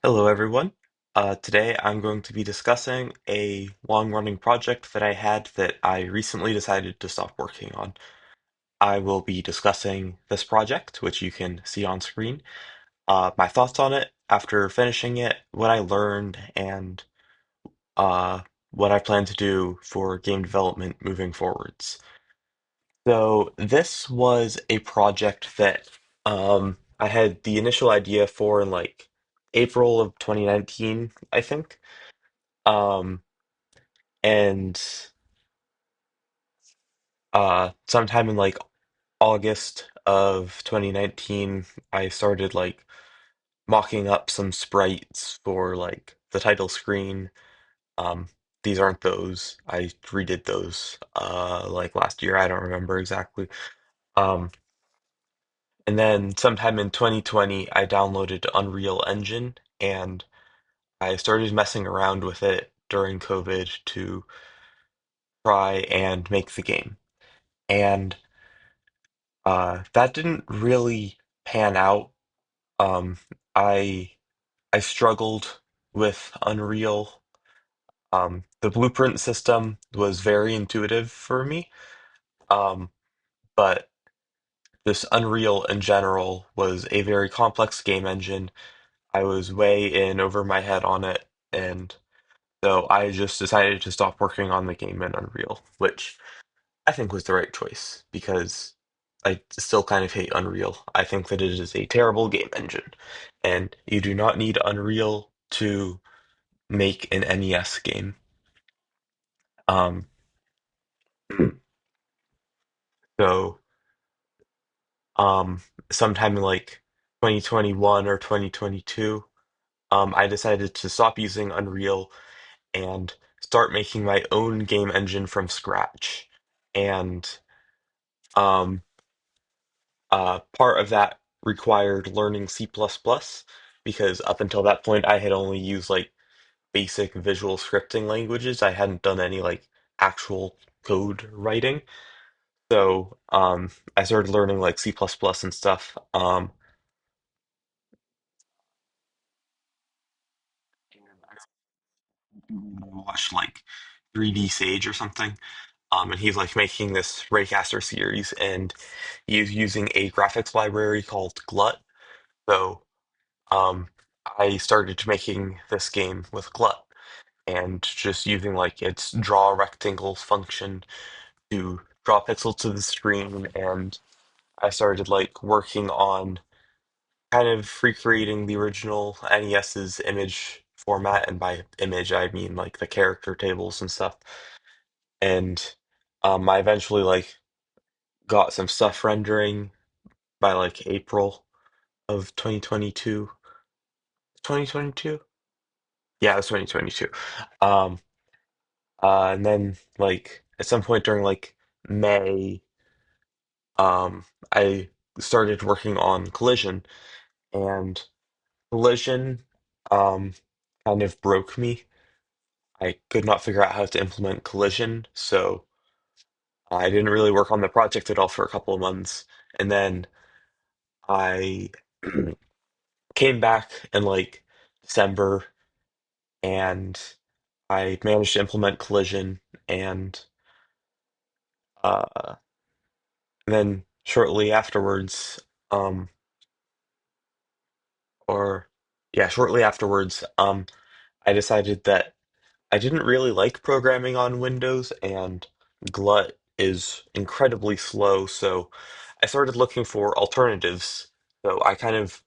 Hello, everyone. Today I'm going to be discussing a long-running project that I had that I recently decided to stop working on. I will be discussing this project, which you can see on screen, my thoughts on it after finishing it, what I learned, and uh, what I plan to do for game development moving forwards. So this was a project that I had the initial idea for in like April of 2019, I think. Um, and Sometime in like August of 2019, I started like mocking up some sprites for like the title screen. Um, these aren't those. I redid those like last year. I don't remember exactly. Um, and then sometime in 2020, I downloaded Unreal Engine and I started messing around with it during COVID to try and make the game. And that didn't really pan out. Um, I I struggled with Unreal. The blueprint system was very intuitive for me, um, but this Unreal in general was a very complex game engine. I was way in over my head on it, and so I just decided to stop working on the game in Unreal, which I think was the right choice because I still kind of hate Unreal. I think that it is a terrible game engine, and you do not need Unreal to make an NES game. Um, so um, Sometime in like 2021 or 2022, I decided to stop using Unreal and start making my own game engine from scratch. And um, Part of that required learning C++ plus plus because up until that point I had only used like basic visual scripting languages. I hadn't done any like actual code writing. So I started learning like C++ plus plus and stuff. And I watched like 3D Sage or something. And he's like making this Raycaster series and he's using a graphics library called Glut. So um, I started making this game with Glut and just using like its draw rectangles function to draw pixels to the screen. And I started like working on kind of recreating the original NES's image format. And by image, I mean like the character tables and stuff. And I eventually like got some stuff rendering by like April of 2022. 2022? Yeah, it was 2022. Um, and then like at some point during like May, I started working on Collision, and Collision um, kind of broke me. I could not figure out how to implement Collision, so I didn't really work on the project at all for a couple of months. And then I came back in like December, and I managed to implement Collision, and uh, then shortly afterwards, um, or yeah, shortly afterwards, I decided that I didn't really like programming on Windows, and Glut is incredibly slow, so I started looking for alternatives. So I kind of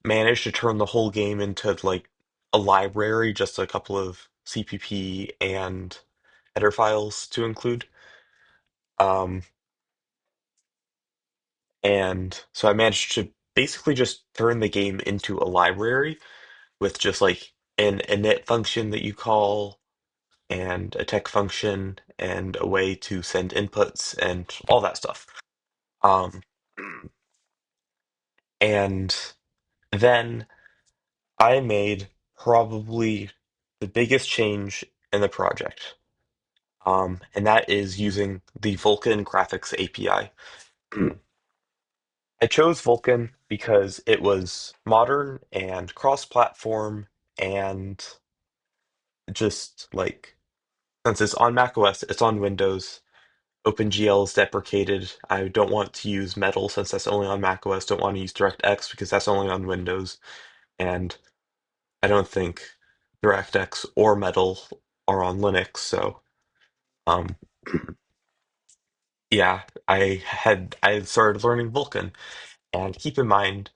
managed to turn the whole game into like a library, just a couple of CPP and header files to include. Um, and so I managed to basically just turn the game into a library with just like an init function that you call and a tech function and a way to send inputs and all that stuff. Um, and then I made probably the biggest change in the project, and that is using the Vulkan graphics API. I chose Vulkan because it was modern and cross-platform and just like since it's on macOS, it's on Windows. OpenGL is deprecated. I don't want to use Metal since that's only on macOS. Don't want to use DirectX because that's only on Windows. And I don't think DirectX or Metal are on Linux. So, um, yeah, I started learning Vulkan. And keep in mind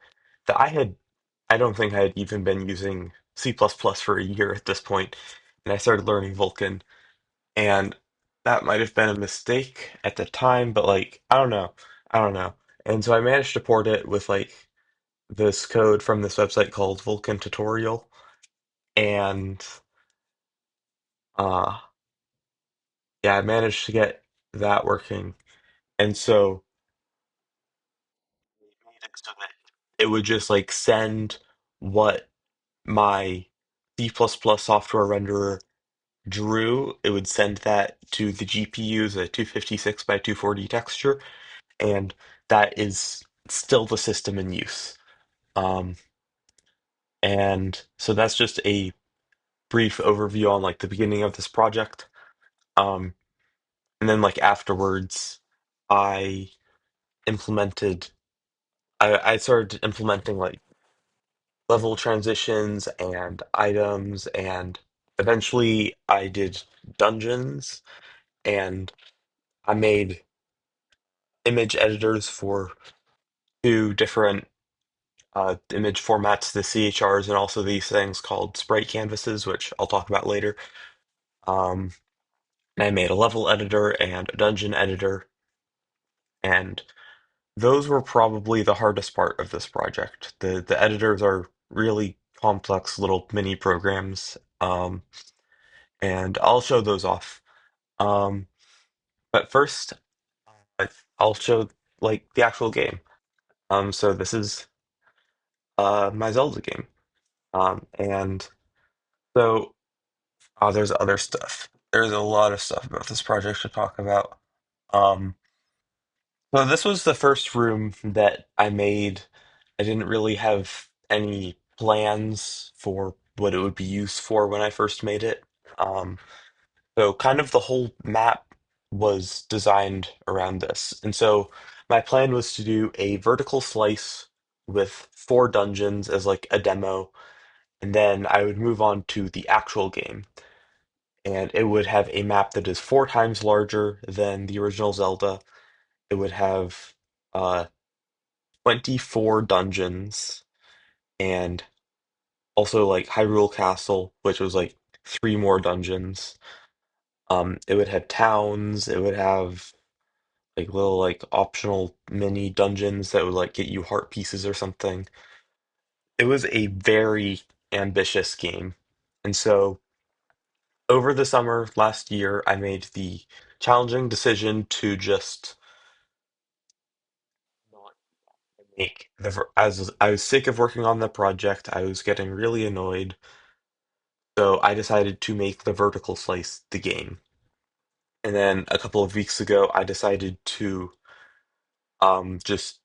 that I don't think I had even been using C++ plus plus for a year at this point, and I started learning Vulkan. And that might have been a mistake at the time, but like, I don't know. And so I managed to port it with like this code from this website called Vulkan Tutorial, and uh, yeah, I managed to get that working. And so so that it would just like send what my C++ software renderer drew. It would send that to the GPU as a 256 by 240 texture, and that is still the system in use. Um, and so that's just a brief overview on like the beginning of this project. Um, and then like afterwards, I implemented, I started implementing like level transitions and items, and eventually I did dungeons, and I made image editors for two different image formats, the CHRs, and also these things called sprite canvases, which I'll talk about later. Um, and I made a level editor and a dungeon editor, and those were probably the hardest part of this project. The editors are really complex little mini programs, and I'll show those off. Um, but first, I- I'll show like the actual game. So this is my Zelda game. And so there's other stuff. There's a lot of stuff about this project to talk about. Um, so this was the first room that I made. I didn't really have any plans for what it would be used for when I first made it. Um, so kind of the whole map was designed around this. And so my plan was to do a vertical slice with four dungeons as like a demo, and then I would move on to the actual game. And it would have a map that is four times larger than the original Zelda. It would have uh 24 dungeons and also like Hyrule Castle, which was like three more dungeons. It would have towns, it would have like little like optional mini dungeons that would like get you heart pieces or something. It was a very ambitious game. And so over the summer last year, I made the challenging decision to just not make as I was sick of working on the project, I was getting really annoyed. So I decided to make the vertical slice the game. And then a couple of weeks ago, I decided to just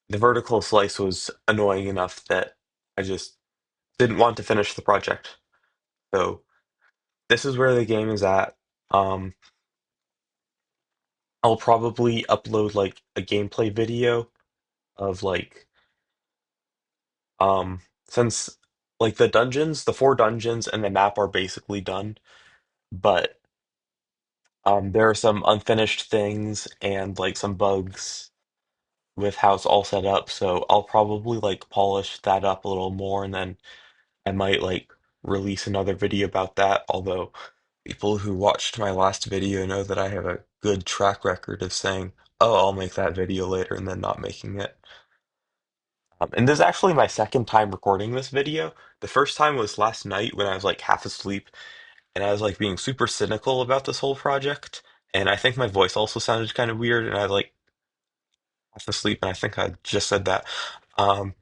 the vertical slice was annoying enough that I just didn't want to finish the project. So this is where the game is at. Um, I'll probably upload like a gameplay video of like since like the dungeons, the four dungeons and the map are basically done, but there are some unfinished things and like some bugs with how it's all set up, so I'll probably like polish that up a little more, and then I might like release another video about that, although people who watched my last video know that I have a good track record of saying, "Oh, I'll make that video later," and then not making it. And this is actually my second time recording this video. The first time was last night when I was like half asleep and I was like being super cynical about this whole project. And I think my voice also sounded kind of weird and I like half asleep and I think I just said that. Um,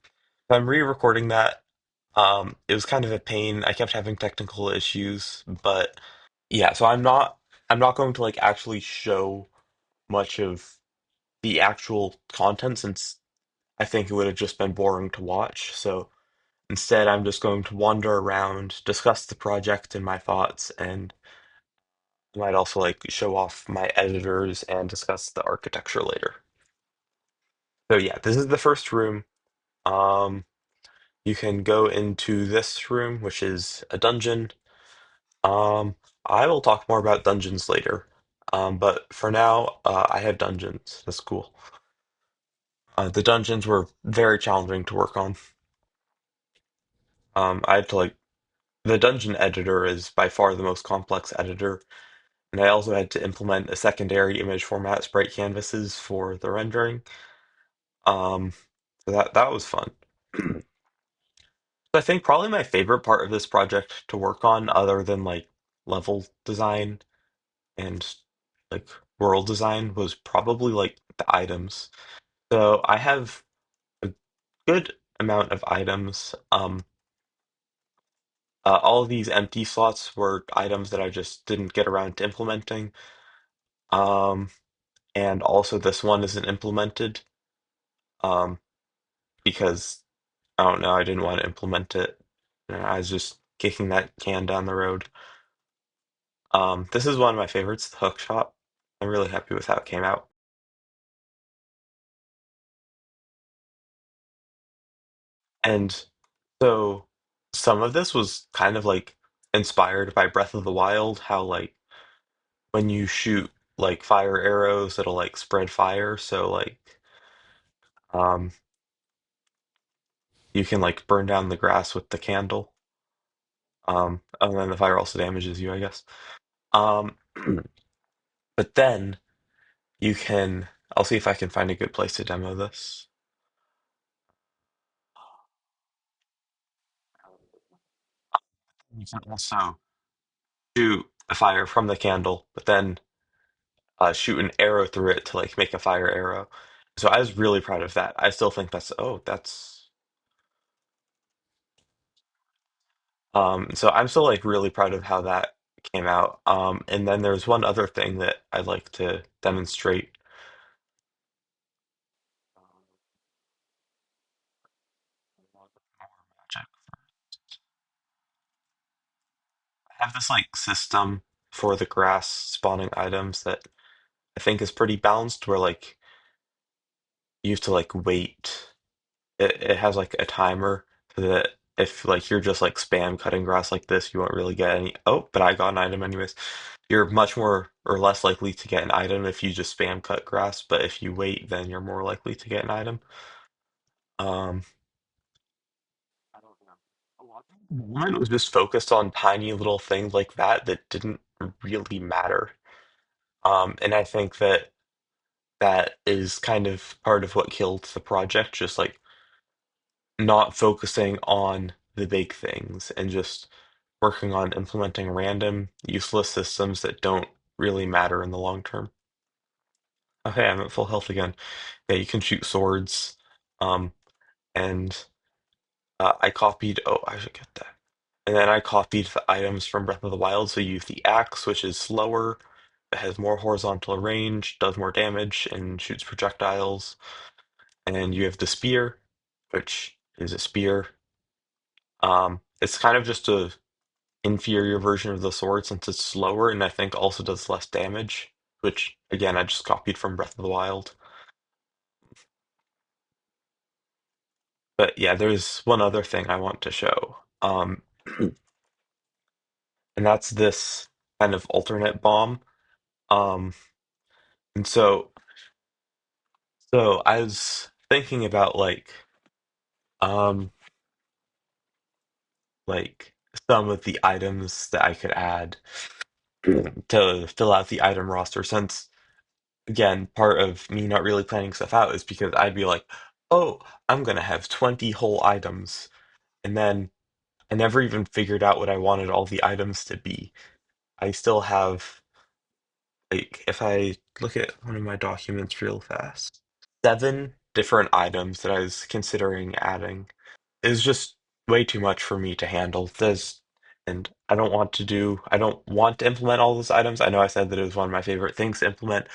so I'm re-recording that. It was kind of a pain. I kept having technical issues, but yeah, so I'm not going to like actually show much of the actual content since I think it would have just been boring to watch. So Instead, I'm just going to wander around, discuss the project and my thoughts, and I might also like show off my editors and discuss the architecture later. So yeah, this is the first room. Um, you can go into this room, which is a dungeon. Um, I will talk more about dungeons later. But for now, I have dungeons. That's cool. The dungeons were very challenging to work on. I had to like the dungeon editor is by far the most complex editor, and I also had to implement a secondary image format, sprite canvases for the rendering. Um, so that was fun. I think probably my favorite part of this project to work on, other than like level design and like world design, was probably like the items. So I have a good amount of items. All of these empty slots were items that I just didn't get around to implementing. Um, and also this one isn't implemented um, because I don't know, I didn't want to implement it. I was just kicking that can down the road. This is one of my favorites, the hook shot. I'm really happy with how it came out. And so some of this was kind of like inspired by Breath of the Wild, how like when you shoot like fire arrows, it'll like spread fire. So like um you can like burn down the grass with the candle. And then the fire also damages you, I guess. Um but then you can I'll see if I can find a good place to demo this. You can also shoot a fire from the candle, but then shoot an arrow through it to like make a fire arrow. So I was really proud of that. I still think that's so I'm still like really proud of how that came out. And then there's one other thing that I'd like to demonstrate. Magic. I have this like system for the grass spawning items that I think is pretty balanced where like you have to like wait. It has like a timer so that if like you're just like spam cutting grass like this, you won't really get any. Oh, but I got an item anyways. You're much more or less likely to get an item if you just spam cut grass, but if you wait, then you're more likely to get an item. Um, I don't know. A lot of One was just focused on tiny little things like that that didn't really matter. And I think that that is kind of part of what killed the project, just like not focusing on the big things and just working on implementing random, useless systems that don't really matter in the long term. Okay, I'm at full health again. Yeah, you can shoot swords. Um, and I copied. Oh, I should get that. And then I copied the items from Breath of the Wild. So you have the axe, which is slower, it has more horizontal range, does more damage, and shoots projectiles. And you have the spear, which is a spear. It's kind of just a inferior version of the sword since it's slower and I think also does less damage, which again I just copied from Breath of the Wild. But yeah, there's one other thing I want to show. And that's this kind of alternate bomb. Um, and so I was thinking about um like some of the items that I could add to fill out the item roster since again, part of me not really planning stuff out is because I'd be like, oh, I'm gonna have 20 whole items. And then I never even figured out what I wanted all the items to be. I still have, like, if I look at one of my documents real fast, 7 different items that I was considering adding. It was just way too much for me to handle. And I don't want to implement all those items. I know I said that it was one of my favorite things to implement.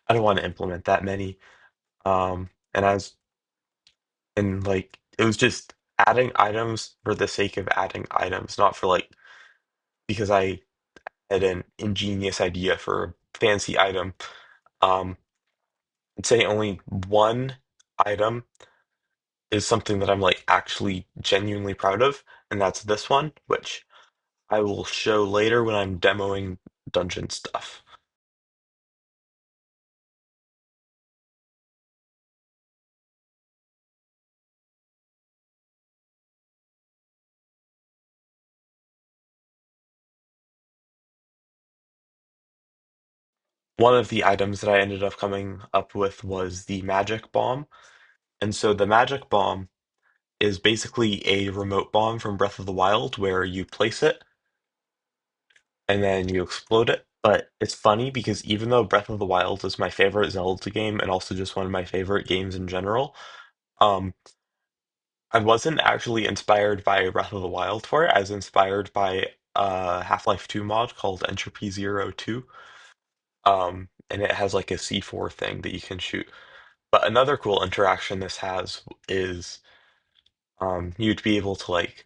I don't want to implement that many. And I was, and like, it was just adding items for the sake of adding items, not for like because I had an ingenious idea for a fancy item. Um, I'd say only one item is something that I'm like actually genuinely proud of, and that's this one, which I will show later when I'm demoing dungeon stuff. One of the items that I ended up coming up with was the magic bomb. And so the magic bomb is basically a remote bomb from Breath of the Wild where you place it and then you explode it. But it's funny because even though Breath of the Wild is my favorite Zelda game and also just one of my favorite games in general, um, I wasn't actually inspired by Breath of the Wild for it. I was inspired by a Half-Life 2 mod called Entropy Zero 2. And it has like a C4 thing that you can shoot. But another cool interaction this has is you'd be able to like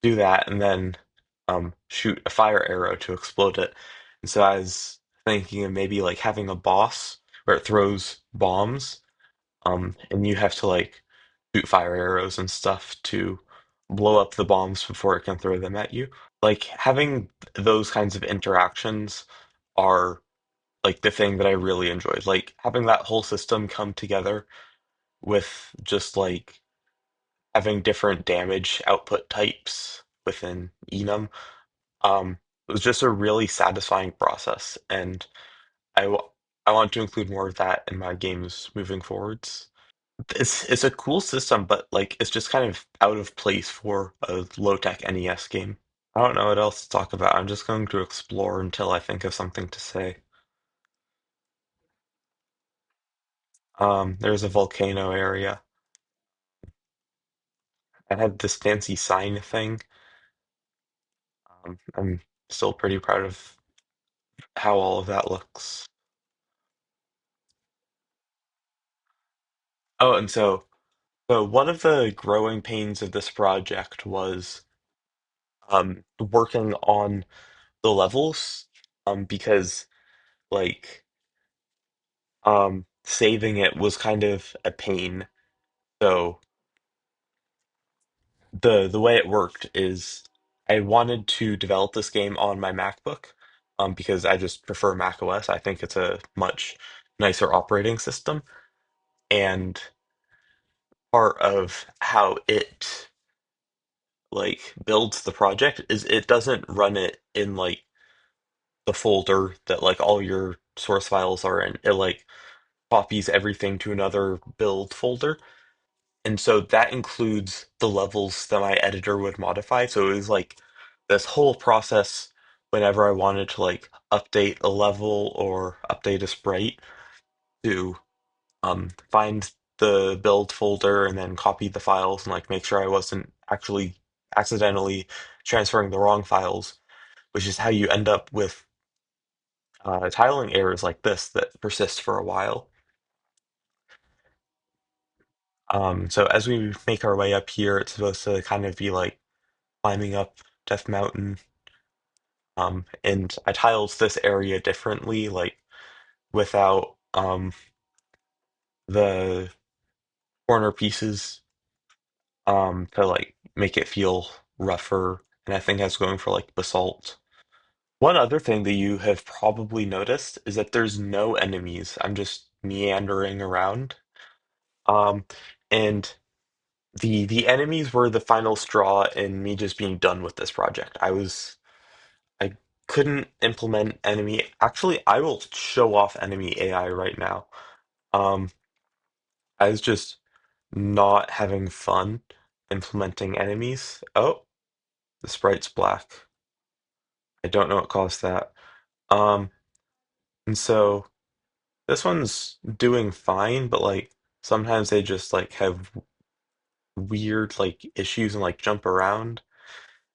do that and then shoot a fire arrow to explode it. And so I was thinking of maybe like having a boss where it throws bombs, and you have to like shoot fire arrows and stuff to blow up the bombs before it can throw them at you. Like having those kinds of interactions are like the thing that I really enjoyed. Like having that whole system come together with just like having different damage output types within Enum, it was just a really satisfying process, and I want to include more of that in my games moving forwards. It's a cool system, but like it's just kind of out of place for a low-tech NES game. I don't know what else to talk about. I'm just going to explore until I think of something to say. There's a volcano area. I had this fancy sign thing. I'm still pretty proud of how all of that looks. Oh, and so one of the growing pains of this project was working on the levels, because like saving it was kind of a pain. So the way it worked is I wanted to develop this game on my MacBook, because I just prefer Mac OS. I think it's a much nicer operating system, and part of how it like builds the project is it doesn't run it in like the folder that like all your source files are in. It like copies everything to another build folder. And so that includes the levels that my editor would modify. So it was like this whole process whenever I wanted to like update a level or update a sprite to find the build folder and then copy the files and like make sure I wasn't actually accidentally transferring the wrong files, which is how you end up with tiling errors like this that persist for a while. So as we make our way up here, it's supposed to kind of be like climbing up Death Mountain. And I tiled this area differently, like without the corner pieces, to like make it feel rougher. And I think I was going for like basalt. One other thing that you have probably noticed is that there's no enemies. I'm just meandering around. Um, and the enemies were the final straw in me just being done with this project. I couldn't implement enemy. Actually, I will show off enemy AI right now. Um, I was just not having fun implementing enemies. Oh, the sprite's black. I don't know what caused that. Um, and so this one's doing fine, but like sometimes they just like have weird like issues and like jump around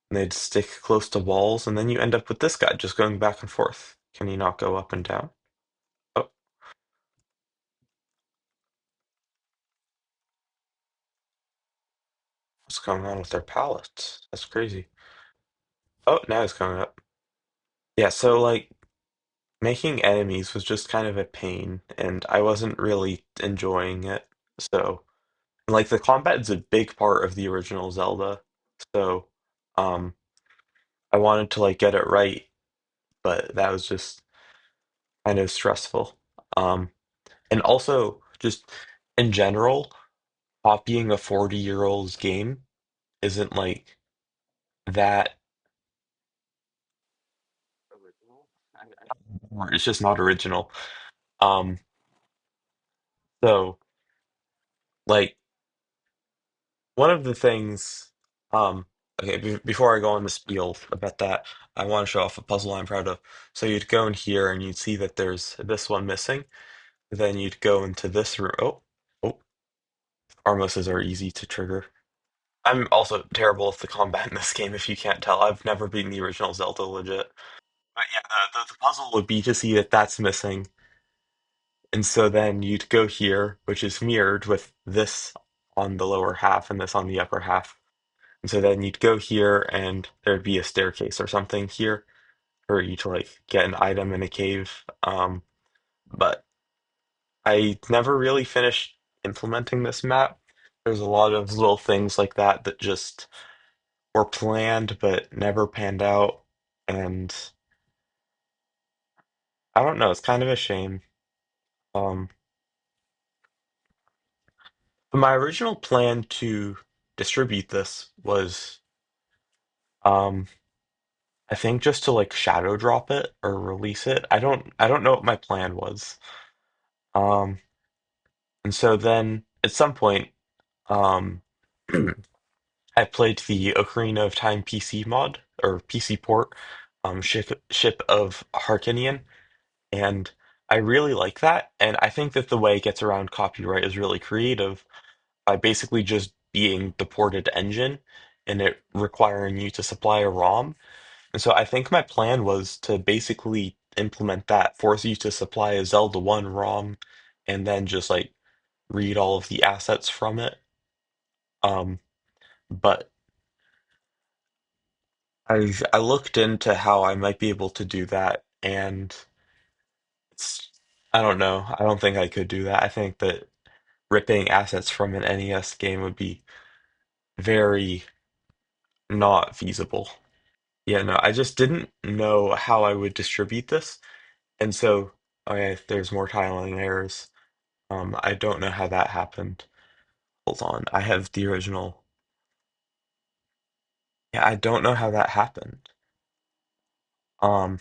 and they'd stick close to walls, and then you end up with this guy just going back and forth. Can he not go up and down? Oh, What's going on with their palettes? That's crazy. Oh, now it's coming up. Yeah, so like making enemies was just kind of a pain, and I wasn't really enjoying it. So, like the combat is a big part of the original Zelda. So, um, I wanted to like get it right, but that was just kind of stressful. Um, and also just in general, copying a 40-year-old's game isn't like that original. It's just not original. Um, so like one of the things, um, okay, before I go on the spiel about that, I want to show off a puzzle I'm proud of. So you'd go in here and you'd see that there's this one missing. Then you'd go into this room. Oh, Armoses are easy to trigger. I'm also terrible with the combat in this game, if you can't tell. I've never beaten the original Zelda legit. But yeah, the puzzle would be to see that that's missing. And so then you'd go here, which is mirrored with this on the lower half and this on the upper half. And so then you'd go here and there'd be a staircase or something here for you to like get an item in a cave. But I never really finished implementing this map. There's a lot of little things like that that just were planned but never panned out. And I don't know, it's kind of a shame. Um, but my original plan to distribute this was, um, I think just to like shadow drop it or release it. I don't know what my plan was. Um, and so then at some point, um, I played the Ocarina of Time PC mod or PC port, Ship of Harkinian, and I really like that. And I think that the way it gets around copyright is really creative by basically just being the ported engine and it requiring you to supply a ROM. And so I think my plan was to basically implement that, force you to supply a Zelda 1 ROM, and then just like read all of the assets from it. Um, but I looked into how I might be able to do that, and it's I don't know. I don't think I could do that. I think that ripping assets from an NES game would be very not feasible. Yeah, no, I just didn't know how I would distribute this, and so okay, there's more tiling errors. I don't know how that happened. Hold on, I have the original. Yeah, I don't know how that happened. Um,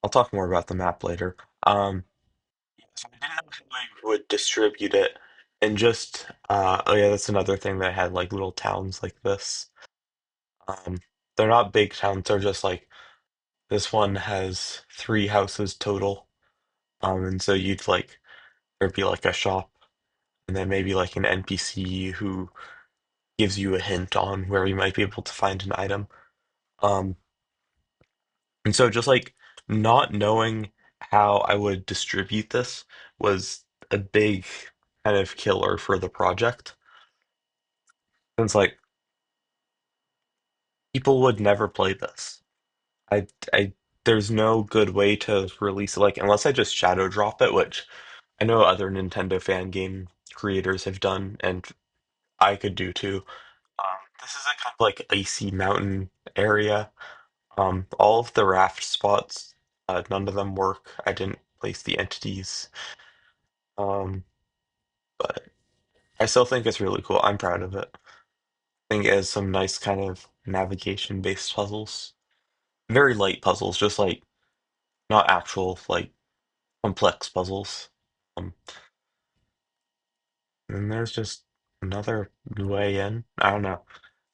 I'll talk more about the map later. So I didn't know how I would distribute it, and just oh yeah, that's another thing that I had like little towns like this. Um, they're not big towns; they're just like this one has three houses total. And so you'd like there'd be like a shop, and then maybe like an NPC who gives you a hint on where you might be able to find an item. Um, and so just like not knowing how I would distribute this was a big kind of killer for the project. Since like people would never play this. I there's no good way to release it like unless I just shadow drop it, which I know other Nintendo fan game creators have done, and I could do too. This is a kind of like icy mountain area. All of the raft spots, none of them work. I didn't place the entities. Um, but I still think it's really cool. I'm proud of it. I think it has some nice kind of navigation-based puzzles. Very light puzzles, just like not actual like complex puzzles. Um, and there's just another way in. I don't know.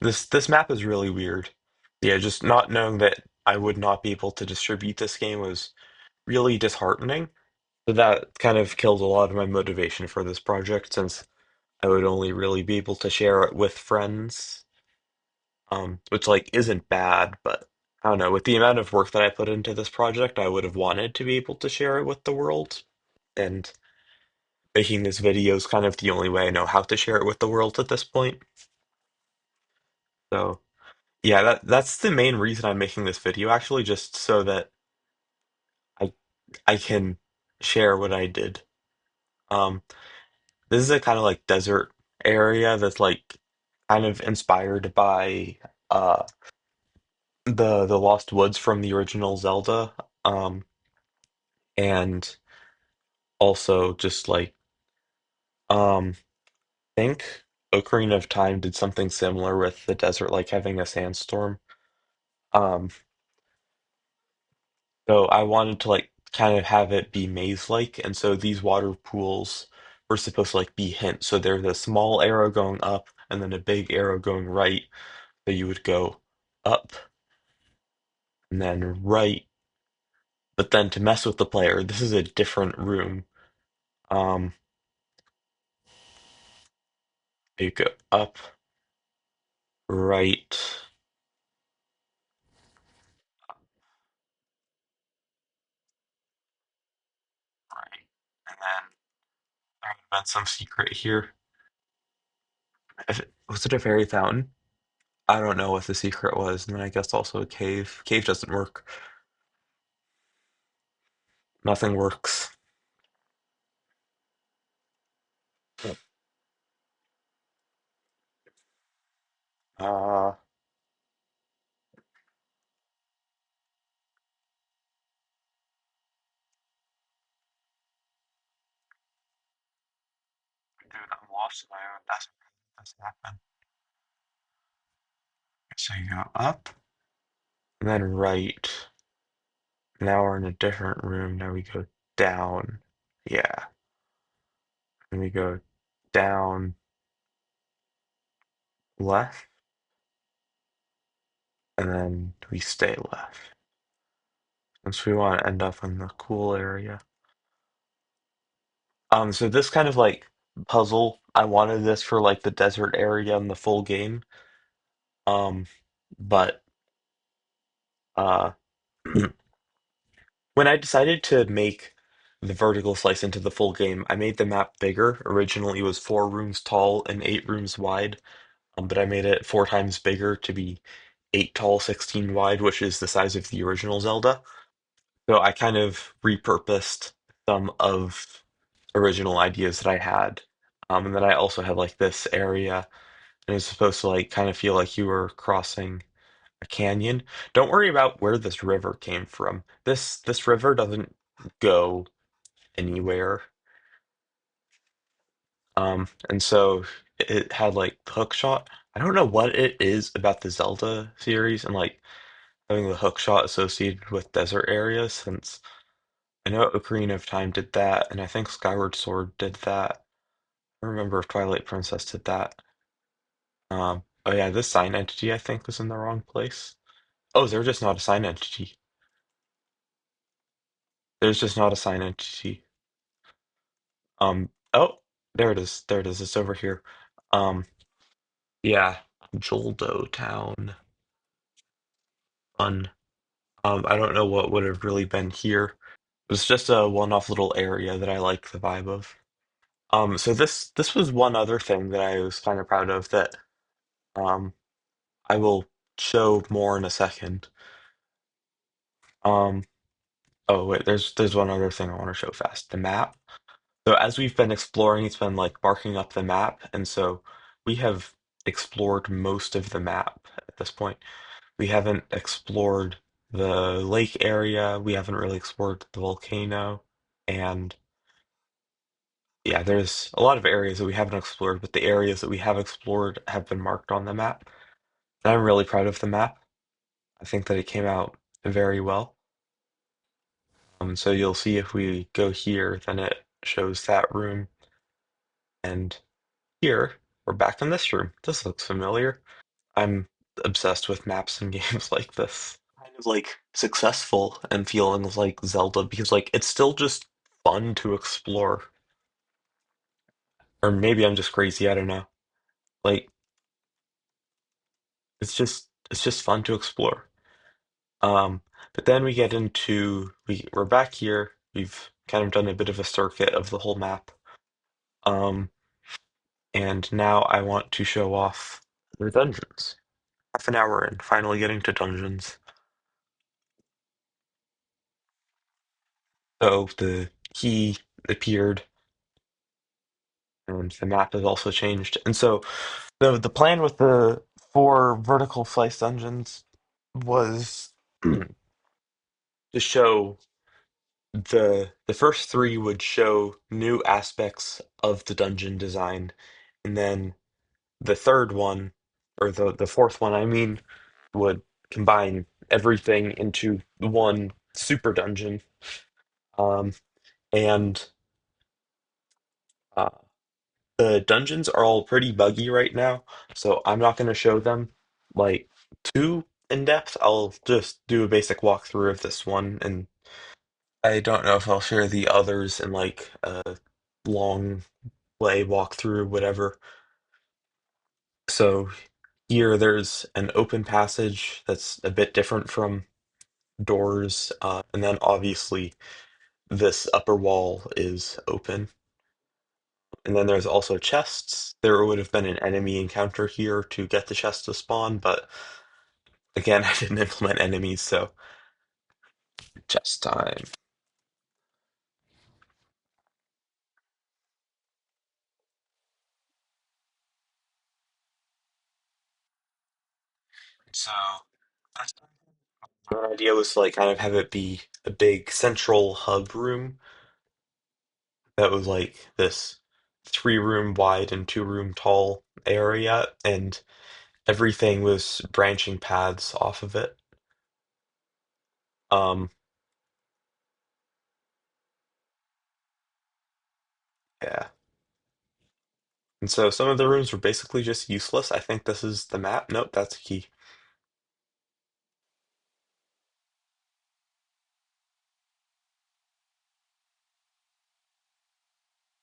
This map is really weird. Yeah, just not knowing that I would not be able to distribute this game was really disheartening. So that kind of killed a lot of my motivation for this project since I would only really be able to share it with friends, which like isn't bad, but I don't know. With the amount of work that I put into this project, I would have wanted to be able to share it with the world. And making this video is kind of the only way I know how to share it with the world at this point. So yeah, that's the main reason I'm making this video actually, just so that I I can share what I did. Um, this is a kind of like desert area that's like kind of inspired by uh the Lost Woods from the original Zelda. Um, and also just like um think Ocarina of Time did something similar with the desert like having a sandstorm. Um, so I wanted to like kind of have it be maze-like, and so these water pools were supposed to like be hints. So there's a small arrow going up and then a big arrow going right. So you would go up and then right. But then to mess with the player, this is a different room. Um, you go up, right, right, and then there would have been some secret here. Was it a fairy fountain? I don't know what the secret was, and then I guess also a cave. Cave doesn't work. Nothing works. Uh, dude, I'm lost in my own. That's happened. So you go up, and then right. Now we're in a different room. Now we go down. Yeah, and we go down left, and then we stay left. Since we want to end up in the cool area. So this kind of like puzzle, I wanted this for like the desert area in the full game. Um, but uh, when I decided to make the vertical slice into the full game, I made the map bigger. Originally, it was 4 rooms tall and 8 rooms wide, but I made it 4 times bigger to be 8 tall, 16 wide, which is the size of the original Zelda. So I kind of repurposed some of original ideas that I had. And then I also had like this area, and it was supposed to like kind of feel like you were crossing a canyon. Don't worry about where this river came from. This river doesn't go anywhere. And so it had like hook shot. I don't know what it is about the Zelda series and like having the hook shot associated with desert areas, since I know Ocarina of Time did that, and I think Skyward Sword did that. I remember if Twilight Princess did that. Oh yeah, this sign entity I think was in the wrong place. Oh, is there just not a sign entity? There's just not a sign entity. Oh, there it is. There it is. It's over here. Um, yeah, Joldo Town. Fun. I don't know what would have really been here. It was just a one-off little area that I like the vibe of. So this was one other thing that I was kind of proud of that um I will show more in a second. Um, oh wait, there's one other thing I want to show fast. The map. So as we've been exploring, it's been like marking up the map, and so we have explored most of the map at this point. We haven't explored the lake area. We haven't really explored the volcano, and yeah, there's a lot of areas that we haven't explored, but the areas that we have explored have been marked on the map. And I'm really proud of the map. I think that it came out very well. So you'll see if we go here, then it shows that room. And here, we're back in this room. This looks familiar. I'm obsessed with maps and games like this. Kind of like successful and feeling like Zelda because like it's still just fun to explore. Or maybe I'm just crazy, I don't know. Like it's just fun to explore. Um, but then we get into we're back here. We've kind of done a bit of a circuit of the whole map. Um, and now I want to show off the dungeons. half an hour in, finally getting to dungeons. So the key appeared, and the map has also changed. And so the plan with the four vertical slice dungeons was to show the first three would show new aspects of the dungeon design, and then the third one, or the fourth one, I mean, would combine everything into one super dungeon. Um, and uh, the dungeons are all pretty buggy right now, so I'm not going to show them like too in depth. I'll just do a basic walkthrough of this one, and I don't know if I'll share the others in like a long play walkthrough, whatever. So here there's an open passage that's a bit different from doors, and then obviously this upper wall is open. And then there's also chests. There would have been an enemy encounter here to get the chest to spawn, but again, I didn't implement enemies, so chest time. So our idea was to like kind of have it be a big central hub room that was like this 3 room wide and 2 room tall area, and everything was branching paths off of it. Um, yeah. And so some of the rooms were basically just useless. I think this is the map. Nope, that's a key.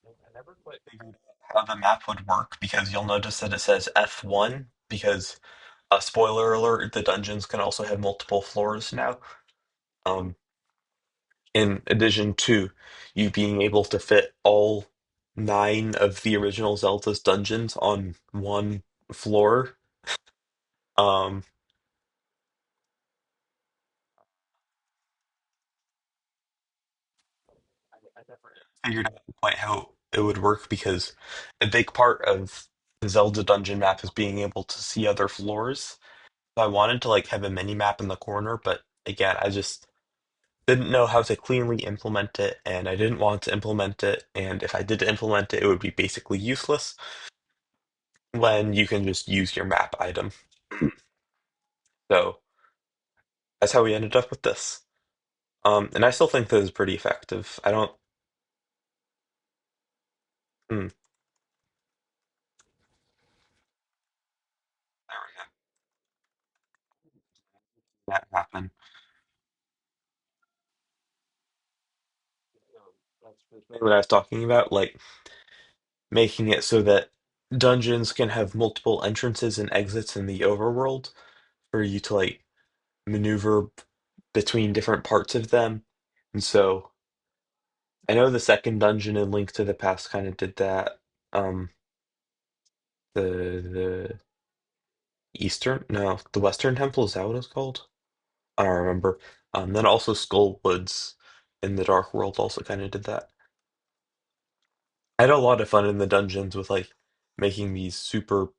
I never quite figured out how the map would work because you'll notice that it says F1 because, spoiler alert, the dungeons can also have multiple floors now. Um, in addition to you being able to fit all 9 of the original Zelda's dungeons on one floor. Um, I never figured out quite how it would work because a big part of the Zelda dungeon map is being able to see other floors. So I wanted to like have a mini map in the corner, but again, I just didn't know how to cleanly implement it, and I didn't want to implement it. And if I did implement it, it would be basically useless when you can just use your map item. So that's how we ended up with this. And I still think this is pretty effective. I don't. Hmm, there we go. That happened. That's what I was talking about, like making it so that dungeons can have multiple entrances and exits in the overworld for you to like maneuver between different parts of them. And so I know the second dungeon in Link to the Past kind of did that. Um, the Eastern, no, the Western Temple, is that what it's called? I don't remember. Then also Skull Woods in the Dark World also kind of did that. I had a lot of fun in the dungeons with like making these super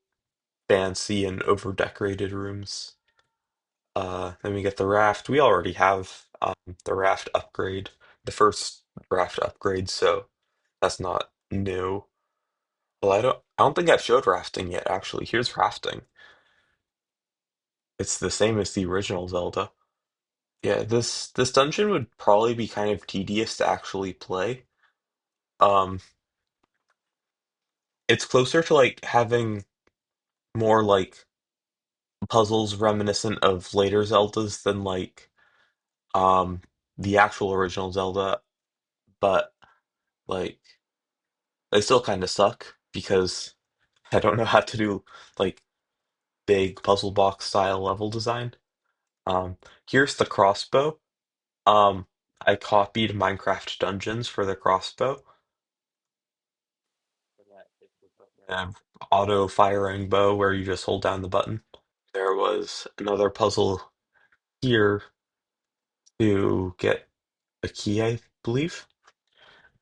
fancy and over decorated rooms. Then we get the raft. We already have the raft upgrade, the first raft upgrade, so that's not new. Well, I don't think I've showed rafting yet, actually. Here's rafting. It's the same as the original Zelda. Yeah, this dungeon would probably be kind of tedious to actually play. Um, it's closer to like having more like puzzles reminiscent of later Zeldas than like um the actual original Zelda, but like they still kind of suck because I don't know how to do like big puzzle box style level design. Um, here's the crossbow. Um, I copied Minecraft Dungeons for the crossbow. Auto firing bow where you just hold down the button. there was another puzzle here to get a key, I believe.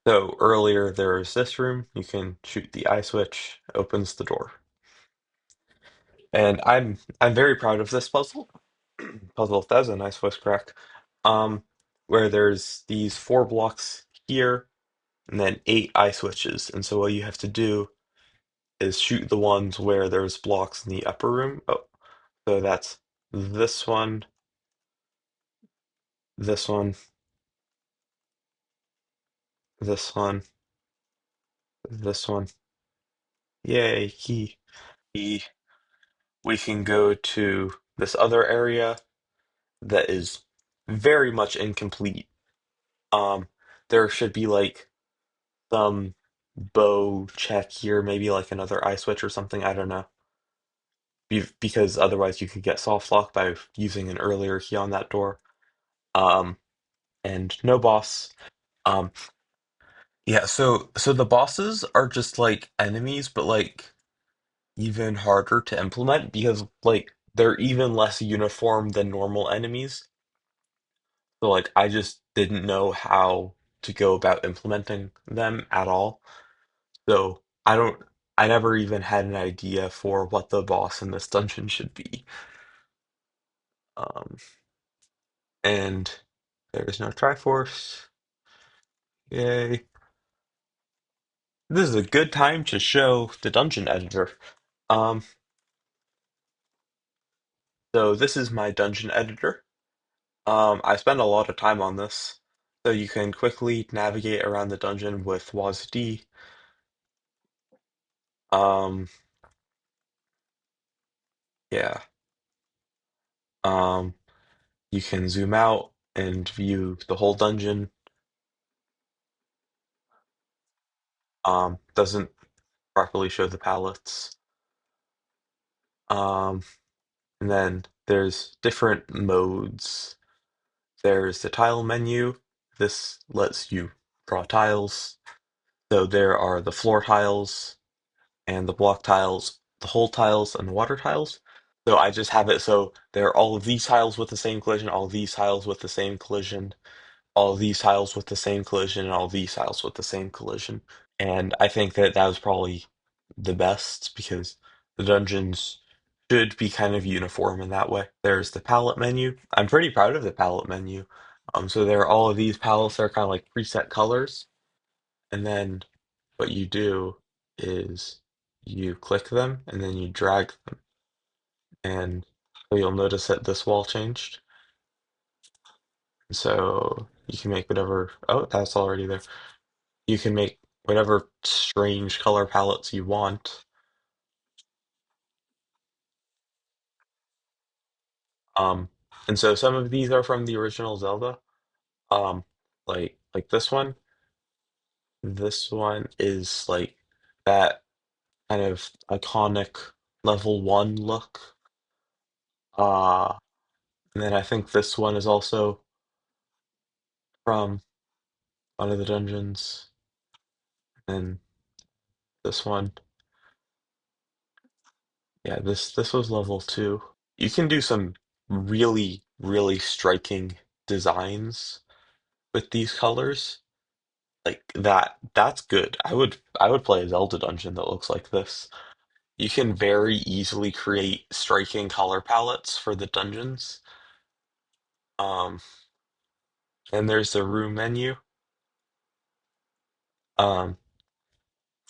So earlier there was this room. You can shoot the eye switch, opens the door. And I'm very proud of this puzzle. Puzzle, that's a nice voice crack. Um, where there's these four blocks here and then eight eye switches. And so what you have to do is shoot the ones where there's blocks in the upper room. Oh, so that's this one, this one, this one, this one. Yay, key. We we can go to this other area that is very much incomplete. Um, there should be like some bow check here, maybe like another eye switch or something. I don't know. Because otherwise you could get soft lock by using an earlier key on that door. Um, and no boss. Um, yeah, so the bosses are just like enemies, but like even harder to implement because like they're even less uniform than normal enemies. So like I just didn't know how to go about implementing them at all. So I never even had an idea for what the boss in this dungeon should be. Um, and there's no Triforce. Yay. This is a good time to show the dungeon editor. Um, so this is my dungeon editor. I spent a lot of time on this. So you can quickly navigate around the dungeon with WASD. Um, yeah. Um, you can zoom out and view the whole dungeon. Doesn't properly show the palettes. Um, and then there's different modes. There's the tile menu. This lets you draw tiles. So there are the floor tiles and the block tiles, the hole tiles and the water tiles. So I just have it so there are all of these tiles with the same collision, all of these tiles with the same collision, all of these tiles with the same collision, and all of these tiles with the same collision. And I think that that was probably the best because the dungeons should be kind of uniform in that way. There's the palette menu. I'm pretty proud of the palette menu. So there are all of these palettes that are kind of like preset colors, and then what you do is you click them and then you drag them, and so you'll notice that this wall changed. So you can make whatever. Oh, that's already there. You can make whatever strange color palettes you want. Um, and so some of these are from the original Zelda. Um, like this one. This one is like that kind of iconic level one look. Uh, and then I think this one is also from one of the dungeons. And this one, yeah, this was level two. You can do some really, really striking designs with these colors. Like that's good. I would play a Zelda dungeon that looks like this. You can very easily create striking color palettes for the dungeons. Um, and there's the room menu. Um,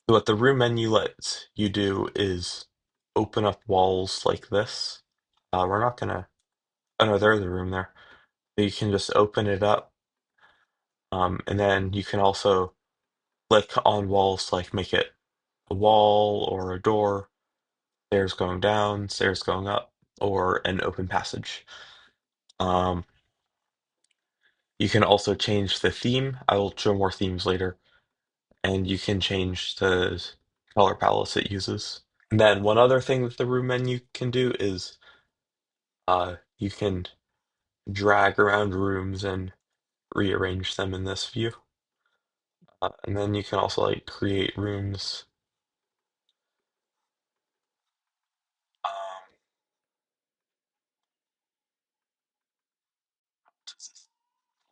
so what the room menu lets you do is open up walls like this. We're not gonna. Oh no, there's a room there. So you can just open it up. And then you can also click on walls to like make it a wall or a door, stairs going down, stairs going up, or an open passage. Um, you can also change the theme. I will show more themes later, and you can change the color palettes it uses. And then one other thing that the room menu can do is you can drag around rooms and rearrange them in this view. And then you can also like create rooms. Um,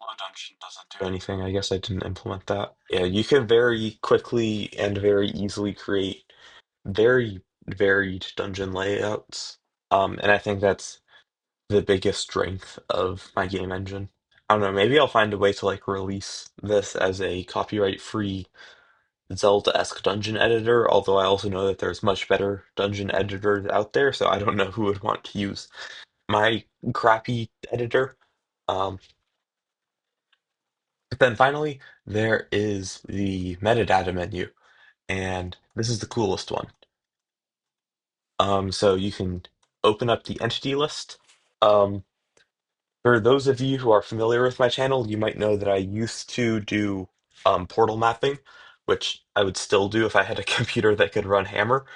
Low dungeon doesn't do anything. I guess I didn't implement that. Yeah, you can very quickly and very easily create very varied dungeon layouts. And I think that's the biggest strength of my game engine. I don't know, maybe I'll find a way to like release this as a copyright-free Zelda-esque dungeon editor, although I also know that there's much better dungeon editors out there, so I don't know who would want to use my crappy editor. Um, but then finally, there is the metadata menu, and this is the coolest one. So you can open up the entity list. Um, For those of you who are familiar with my channel, you might know that I used to do portal mapping, which I would still do if I had a computer that could run Hammer.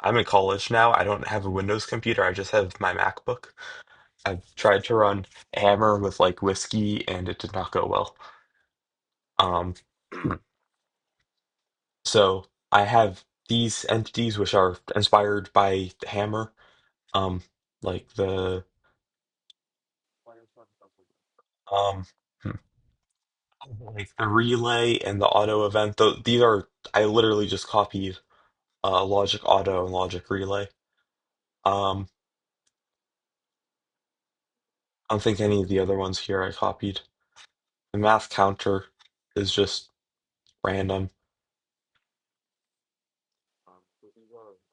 I'm in college now. I don't have a Windows computer. I just have my MacBook. I've tried to run Hammer with like Whiskey, and it did not go well. Um, so I have these entities which are inspired by Hammer, um, like the um, hmm, like the relay and the auto event. These are I literally just copied logic auto and logic relay. Um, I don't think any of the other ones here I copied. The math counter is just random.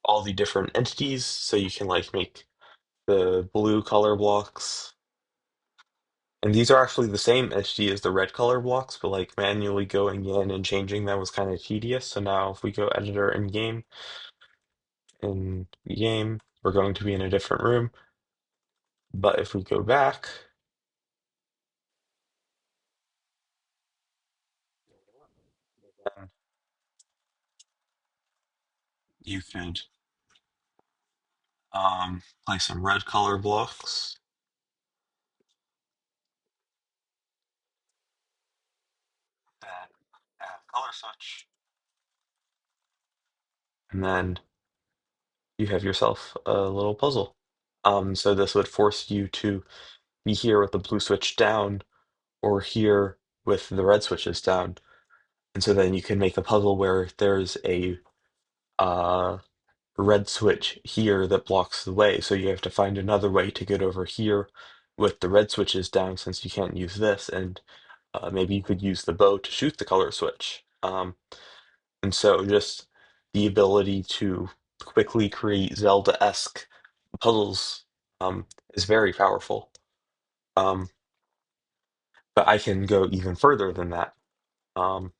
All the different entities, so you can like make the blue color blocks. And these are actually the same entity as the red color blocks, but like manually going in and changing them was kind of tedious. So now if we go editor in game, we're going to be in a different room. But if we go back, then you could place some red color blocks, then add color switch, and then you have yourself a little puzzle. So this would force you to be here with the blue switch down or here with the red switches down. And so then you can make a puzzle where there's a uh, red switch here that blocks the way. So you have to find another way to get over here with the red switches down since you can't use this. And maybe you could use the bow to shoot the color switch. And so just the ability to quickly create Zelda-esque puzzles is very powerful. Um, but I can go even further than that um,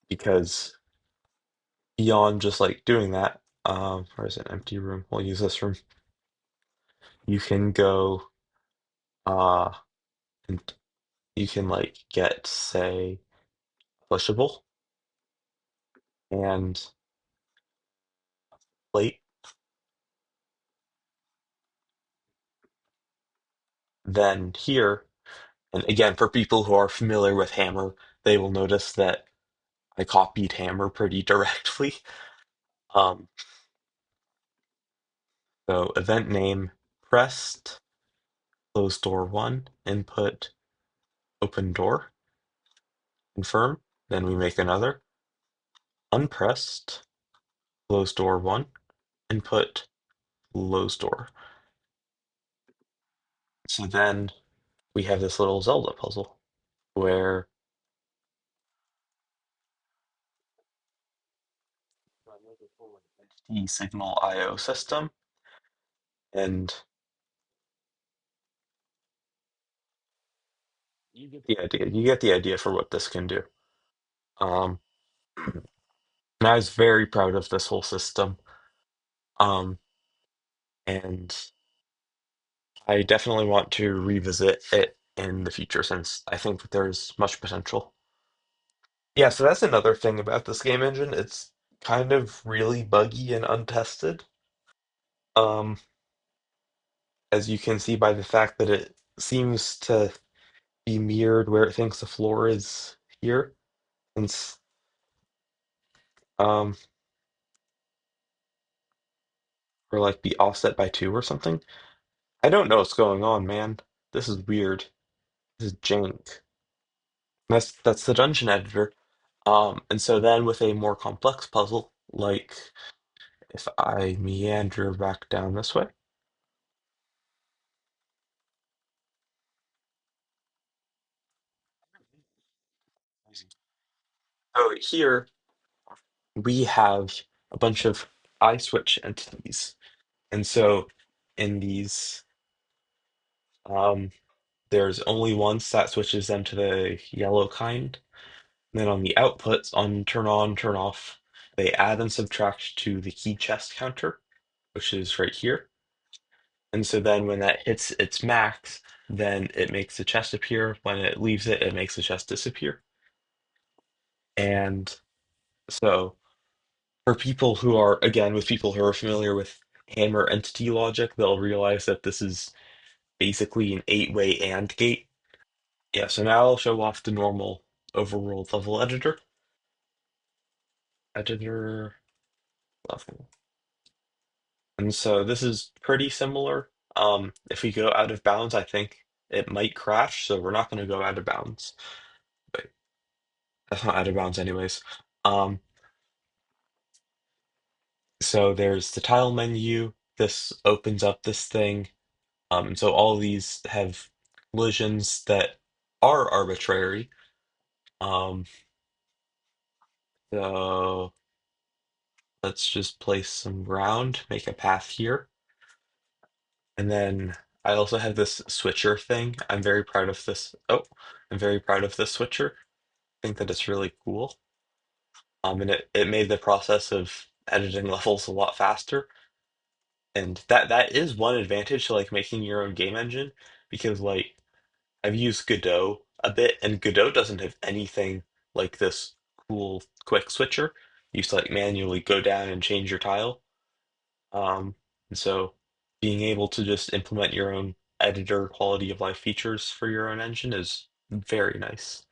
because beyond just like doing that, where is an empty room? We'll use this room. You can go uh, and you can like get, say, pushable and plate. Then here, and again, for people who are familiar with Hammer, they will notice that I copied Hammer pretty directly. Um, so event name pressed, close door one, input open door, confirm. Then we make another unpressed, close door one, input close door. So then we have this little Zelda puzzle where the signal IO system, and you get the idea. You get the idea for what this can do. Um, and I was very proud of this whole system. Um, and I definitely want to revisit it in the future since I think that there's much potential. Yeah, so that's another thing about this game engine. It's kind of really buggy and untested. Um, as you can see by the fact that it seems to be mirrored where it thinks the floor is here, since um, or like be offset by two or something. I don't know what's going on, man. This is weird. This is jank. That's the dungeon editor. And so then with a more complex puzzle, like if I meander back down this way, so here we have a bunch of I switch entities. And so in these, um, there's only one that switches them to the yellow kind. And then on the outputs, on, turn off, they add and subtract to the key chest counter, which is right here. And so then when that hits its max, then it makes the chest appear. When it leaves it, it makes the chest disappear. And so for people who are, again, with people who are familiar with hammer entity logic, they'll realize that this is basically an eight-way AND gate. Yeah, so now I'll show off the normal overworld level editor. Editor level. And so this is pretty similar. If we go out of bounds, I think it might crash, so we're not going to go out of bounds. But that's not out of bounds anyways. Um, so there's the tile menu. This opens up this thing. And so all these have collisions that are arbitrary. Um, so let's just place some ground, make a path here. And then I also have this switcher thing. I'm very proud of this. Oh, I'm very proud of this switcher. I think that it's really cool. And it made the process of editing levels a lot faster. And that is one advantage to like making your own game engine because like I've used Godot a bit, and Godot doesn't have anything like this cool quick switcher. You used to like manually go down and change your tile. And so being able to just implement your own editor quality of life features for your own engine is very nice.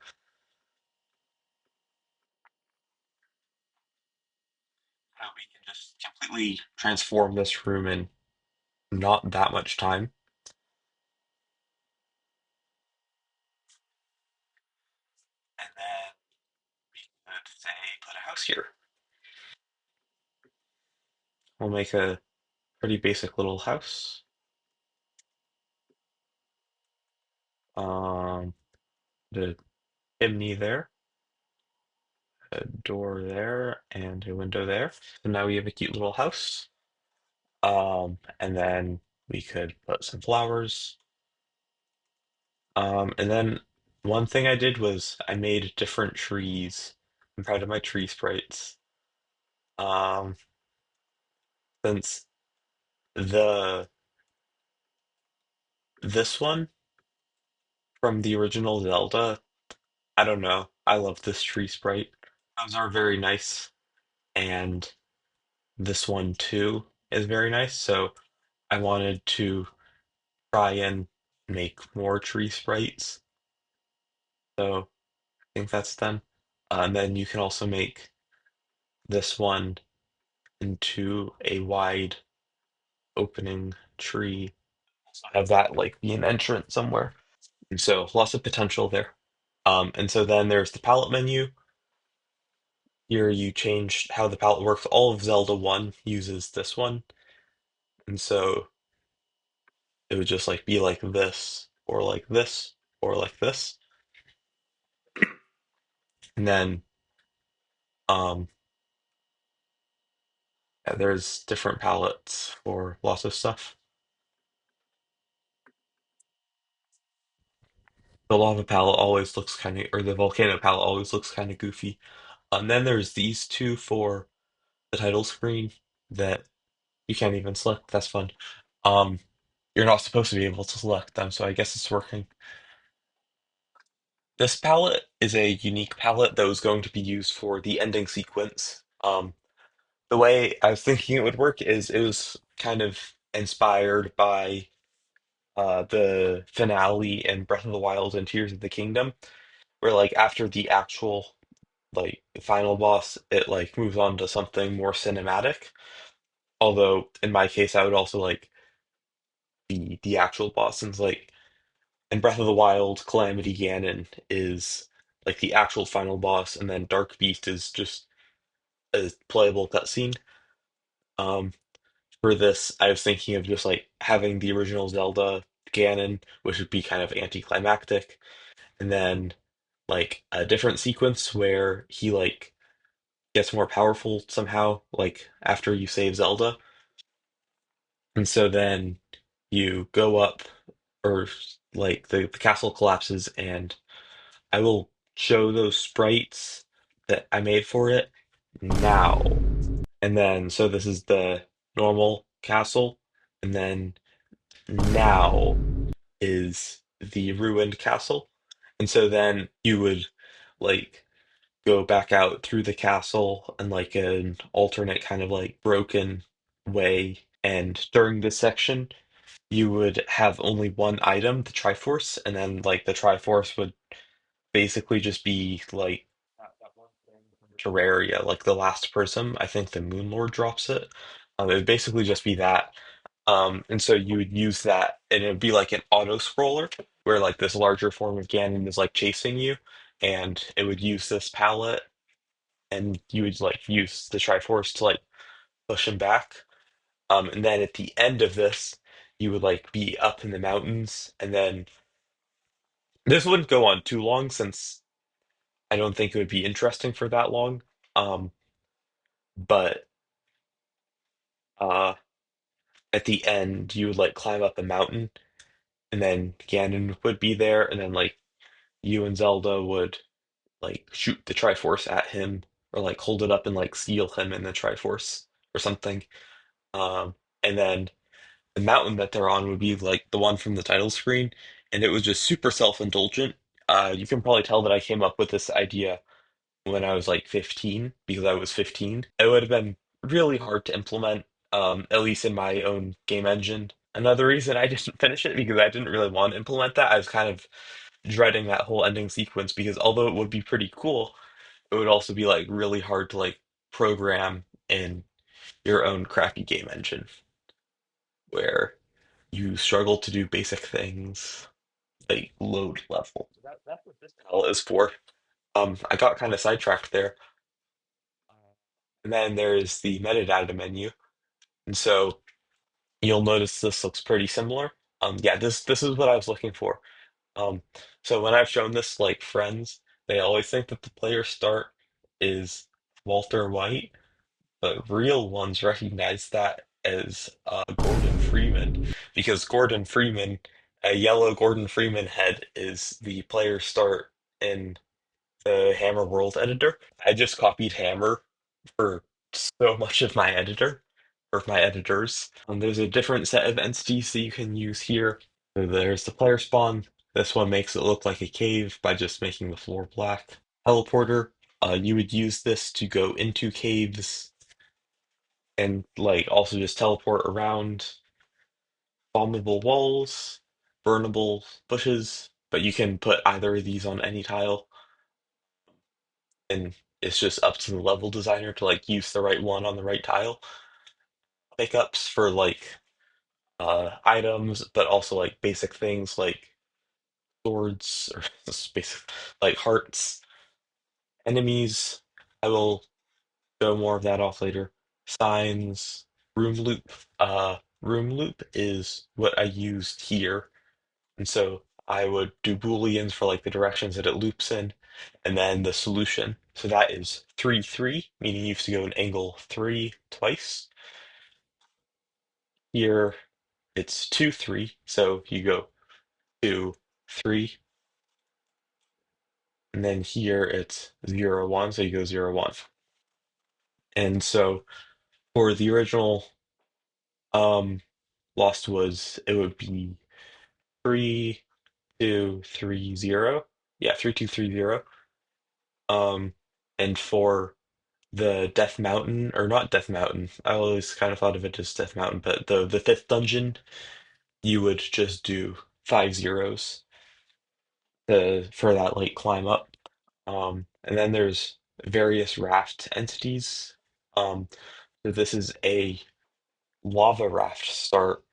How we can just completely transform this room in not that much time. And then we could say put a house here. We'll make a pretty basic little house. Um, the chimney there, a door there, and a window there. So now we have a cute little house. And then we could put some flowers. And then one thing I did was I made different trees. I'm proud of my tree sprites. Um, since the this one from the original Zelda, I don't know. I love this tree sprite. Those are very nice, and this one too is very nice. So I wanted to try and make more tree sprites. So I think that's done. And then you can also make this one into a wide opening tree. Have that like be an entrance somewhere. And so lots of potential there. And so then there's the palette menu. Here you change how the palette works. All of Zelda 1 uses this one. And so it would just like be like this, or like this, or like this. And then um yeah, there's different palettes for lots of stuff. The lava palette always looks kind of, or the volcano palette always looks kind of goofy. And then there's these two for the title screen that you can't even select. That's fun. Um, you're not supposed to be able to select them, so I guess it's working. This palette is a unique palette that was going to be used for the ending sequence. The way I was thinking it would work is it was kind of inspired by the finale in Breath of the Wild and Tears of the Kingdom, where like after the actual like final boss, it like moves on to something more cinematic. Although in my case, I would also like the actual boss. And it's like in Breath of the Wild, Calamity Ganon is like the actual final boss, and then Dark Beast is just a playable cutscene. Um, for this, I was thinking of just like having the original Zelda Ganon, which would be kind of anticlimactic, and then like a different sequence where he like gets more powerful somehow, like after you save Zelda. And so then you go up, or like the castle collapses, and I will show those sprites that I made for it now. And then, so this is the normal castle, and then now is the ruined castle. And so then you would like go back out through the castle in like an alternate kind of like broken way. And during this section, you would have only one item, the Triforce, and then like the Triforce would basically just be like that one thing from Terraria, like the last prism. I think the Moon Lord drops it. It would basically just be that. And so you would use that, and it would be like an auto scroller where like this larger form of Ganon is like chasing you, and it would use this palette, and you would like use the Triforce to like push him back. And then at the end of this, you would like be up in the mountains, and then this wouldn't go on too long since I don't think it would be interesting for that long. Um, but uh, at the end, you would like climb up a mountain, and then Ganon would be there, and then like you and Zelda would like shoot the Triforce at him, or like hold it up and like seal him in the Triforce or something. And then the mountain that they're on would be like the one from the title screen, and it was just super self-indulgent. You can probably tell that I came up with this idea when I was like 15 because I was 15. It would have been really hard to implement, at least in my own game engine. Another reason I didn't finish it because I didn't really want to implement that. I was kind of dreading that whole ending sequence because although it would be pretty cool, it would also be like really hard to like program in your own crappy game engine where you struggle to do basic things like load level. That's what this palette is for. I got kind of sidetracked there. And then there's the metadata menu. And so you'll notice this looks pretty similar. Yeah, this is what I was looking for. Um, so when I've shown this like friends, they always think that the player start is Walter White, but real ones recognize that as Gordon Freeman because Gordon Freeman, a yellow Gordon Freeman head is the player start in the Hammer World editor. I just copied Hammer for so much of my editor or my editors. There's a different set of entities that you can use here. So there's the player spawn. This one makes it look like a cave by just making the floor black. Teleporter. You would use this to go into caves and like also just teleport around bombable walls, burnable bushes, but you can put either of these on any tile, and it's just up to the level designer to like use the right one on the right tile. Pickups for like items, but also like basic things like swords or basic like hearts, enemies. I will show more of that off later. Signs, room loop. Room loop is what I used here. And so I would do Booleans for like the directions that it loops in, and then the solution. So that is 3, 3, meaning you have to go an angle 3 twice. Here it's 2, 3. So you go 2, 3, and then here it's 0, 1. So you go 0, 1. And so for the original um Lost Woods, it would be 3, 2, 3, 0. Yeah, 3, 2, 3, 0. Um, and for the Death Mountain, or not Death Mountain. I always kind of thought of it as Death Mountain, but the fifth dungeon, you would just do 5 zeros for that like climb up. And then there's various raft entities. So this is a lava raft start.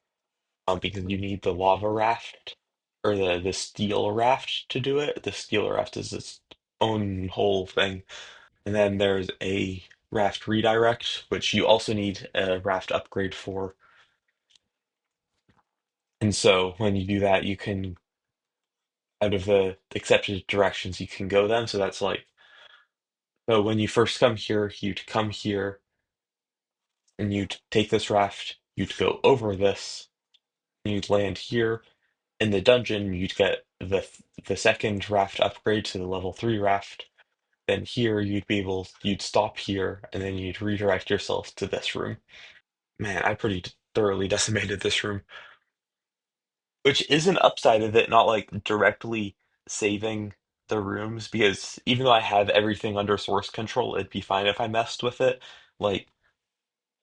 because you need the lava raft or the steel raft to do it. The steel raft is its own whole thing. And then there's a raft redirect, which you also need a raft upgrade for. And so when you do that, you can, out of the accepted directions, you can go them. So that's like, so when you first come here, you'd come here and you'd take this raft, you'd go over this, and you'd land here. In the dungeon, you'd get the second raft upgrade to the level 3 raft. Then here you'd stop here, and then you'd redirect yourself to this room. Man, I pretty thoroughly decimated this room, which is an upside of it not like directly saving the rooms, because even though I have everything under source control, it'd be fine if I messed with it. Like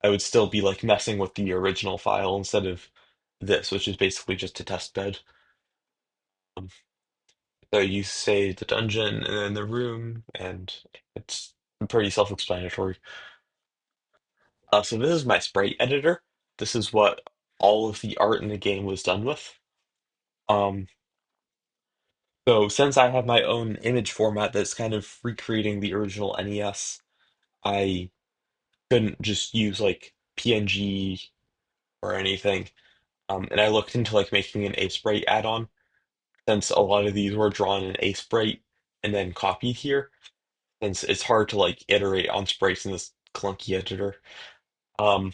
I would still be like messing with the original file instead of this, which is basically just a test bed. Um, So you say the dungeon and then the room, and it's pretty self-explanatory. So this is my sprite editor. This is what all of the art in the game was done with. Um, so since I have my own image format that's kind of recreating the original NES, I couldn't just use like PNG or anything. And I looked into like making an Sprite add-on, since a lot of these were drawn in Sprite and then copied here, since it's hard to like iterate on sprites in this clunky editor. Um,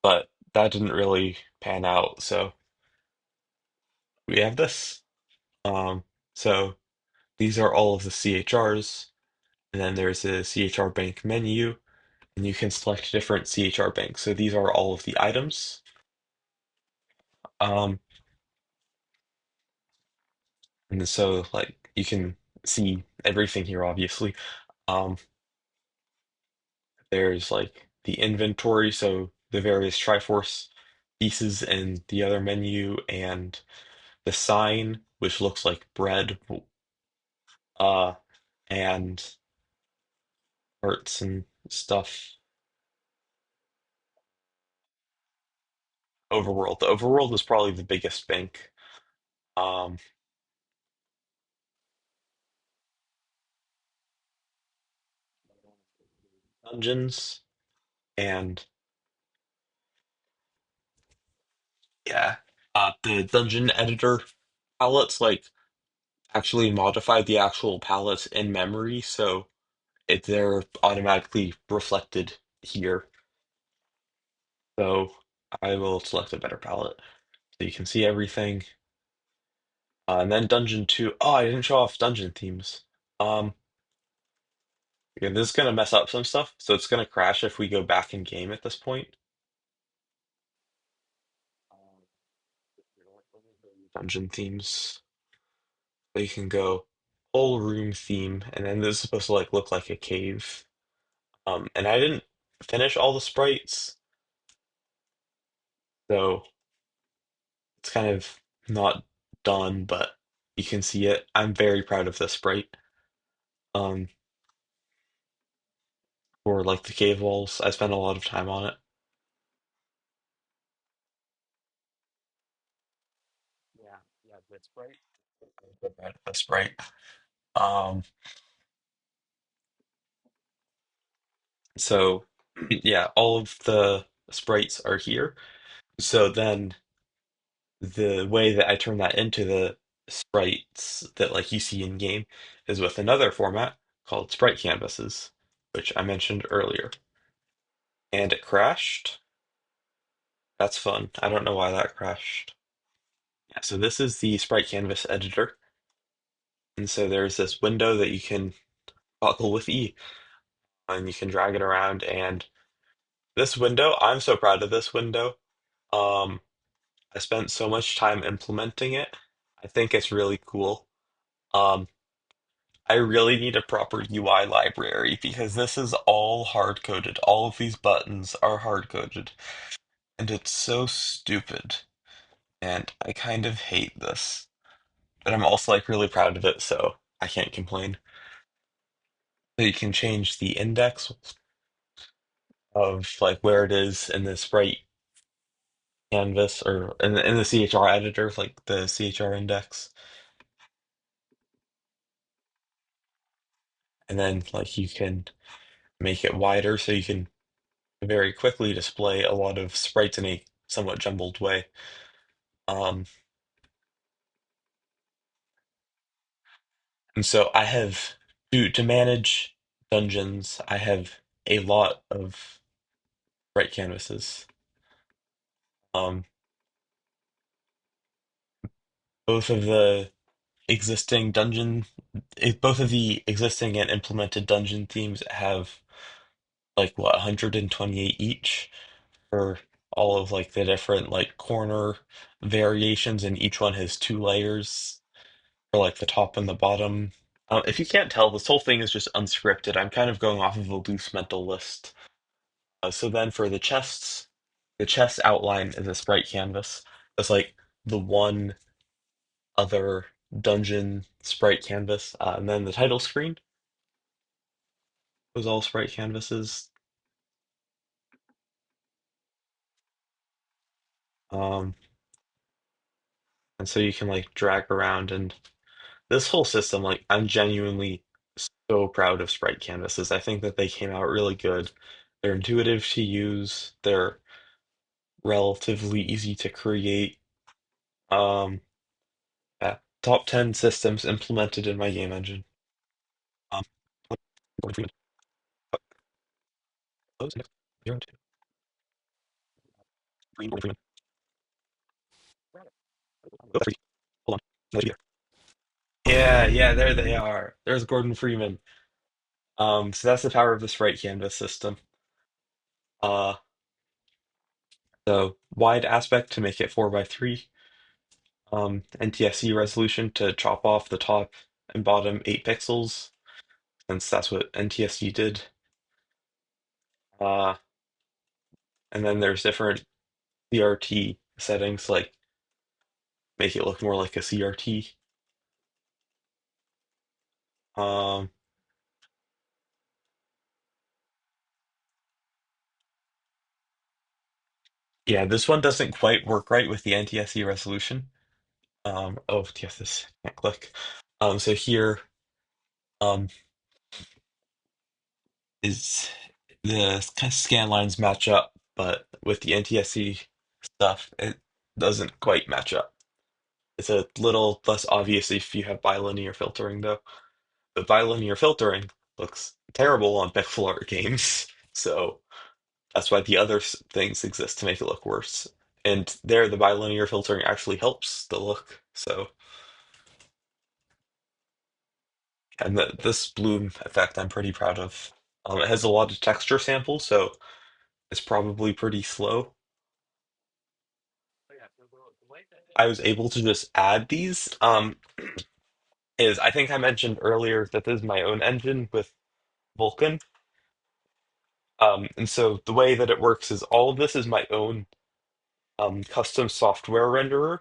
but that didn't really pan out, so we have this. Um, so these are all of the CHRs, and then there's a CHR bank menu, and you can select different CHR banks. So these are all of the items. Um, and so like you can see everything here, obviously. Um, there's like the inventory, so the various Triforce pieces in the other menu, and the sign, which looks like bread, uh, and hearts and stuff. Overworld. The overworld is probably the biggest bank. Um, Dungeons and yeah, the dungeon editor palettes like actually modify the actual palettes in memory, so they're automatically reflected here. So I will select a better palette so you can see everything. And then Dungeon 2. Oh, I didn't show off dungeon themes. Um, yeah, this is gonna mess up some stuff, so it's gonna crash if we go back in game at this point. Dungeon themes. So you can go whole room theme, and then this is supposed to like look like a cave. And I didn't finish all the sprites, so it's kind of not done, but you can see it. I'm very proud of this sprite. Um, for like the cave walls, I spent a lot of time on it. Yeah, yeah, the sprite. I'm proud of the sprite. Um, so yeah, all of the sprites are here. So then the way that I turn that into the sprites that like you see in game is with another format called sprite canvases, which I mentioned earlier. And it crashed. That's fun. I don't know why that crashed. Yeah, so this is the sprite canvas editor. And so there's this window that you can toggle with E, and you can drag it around. And this window, I'm so proud of this window. Um, I spent so much time implementing it. I think it's really cool. Um, I really need a proper UI library because this is all hard coded. All of these buttons are hard coded, and it's so stupid. And I kind of hate this, but I'm also like really proud of it, so I can't complain. So you can change the index of like where it is in the sprite canvas or in the CHR editor, like the CHR index, and then like you can make it wider so you can very quickly display a lot of sprites in a somewhat jumbled way. Um, and so I have to manage dungeons, I have a lot of sprite canvases. Um, both of the existing dungeon, both of the existing and implemented dungeon themes have like what 128 each for all of like the different like corner variations, and each one has two layers for like the top and the bottom. If you can't tell, this whole thing is just unscripted. I'm kind of going off of a loose mental list. So then for the chest outline is a sprite canvas. It's like the one other dungeon sprite canvas, and then the title screen was all sprite canvases. Um, and so you can like drag around, and this whole system, like I'm genuinely so proud of sprite canvases. I think that they came out really good. They're intuitive to use. They're relatively easy to create. Um, yeah, top 10 systems implemented in my game engine. Um, Gordon Freeman. Close next. 0 2. Gordon Freeman. Oh, 3. Hold on. Another year. Yeah, yeah, there they are. There's Gordon Freeman. So that's the power of the sprite canvas system. Uh, the wide aspect to make it 4 by 3. NTSC resolution to chop off the top and bottom 8 pixels, since that's what NTSC did. Uh, and then there's different CRT settings, like make it look more like a CRT. Um, yeah, this one doesn't quite work right with the NTSC resolution. Oh, yes, this can't click. So here, um, is the scan lines match up, but with the NTSC stuff, it doesn't quite match up. It's a little less obvious if you have bilinear filtering, though. But bilinear filtering looks terrible on pixel art games, so that's why the other things exist to make it look worse. And there, the bilinear filtering actually helps the look. So, and this bloom effect I'm pretty proud of. It has a lot of texture samples, so it's probably pretty slow. I was able to just add these. Is I think I mentioned earlier that this is my own engine with Vulkan. And so the way that it works is all of this is my own custom software renderer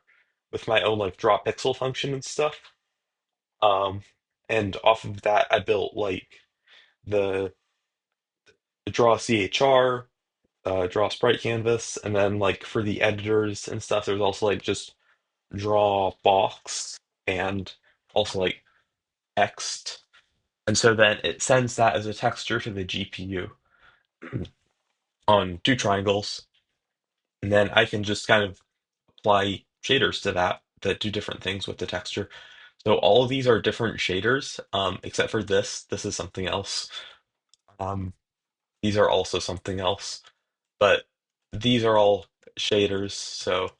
with my own like draw pixel function and stuff. Um, and off of that, I built like the, the draw CHR, draw sprite canvas, and then like for the editors and stuff, there's also like just draw box and also like text. And so then it sends that as a texture to the GPU on two triangles, and then I can just kind of apply shaders to that do different things with the texture. So all of these are different shaders, except for this. This is something else. Um, these are also something else, but these are all shaders. So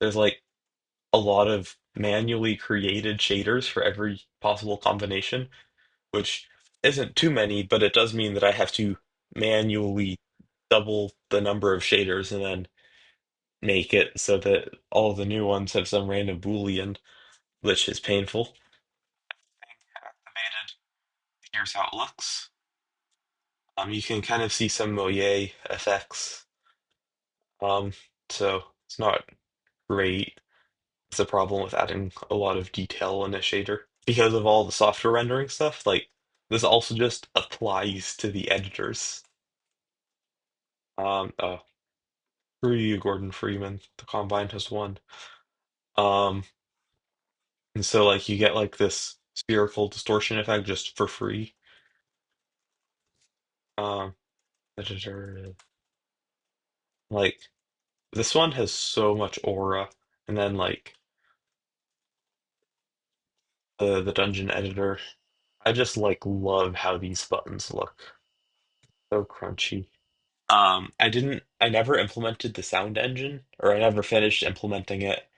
there's like a lot of manually created shaders for every possible combination, which isn't too many, but it does mean that I have to manually double the number of shaders and then make it so that all the new ones have some random Boolean, which is painful. Activated. Here's how it looks. You can kind of see some Moyer effects. Um, so it's not great. It's a problem with adding a lot of detail in a shader because of all the software rendering stuff. Like this also just applies to the editors. Oh, Screw you, Gordon Freeman. The Combine has won. Um, and so like you get like this spherical distortion effect just for free. Um, editor, like this one has so much aura, and then like the dungeon editor, I just like love how these buttons look. So crunchy. I never implemented the sound engine, or I never finished implementing it.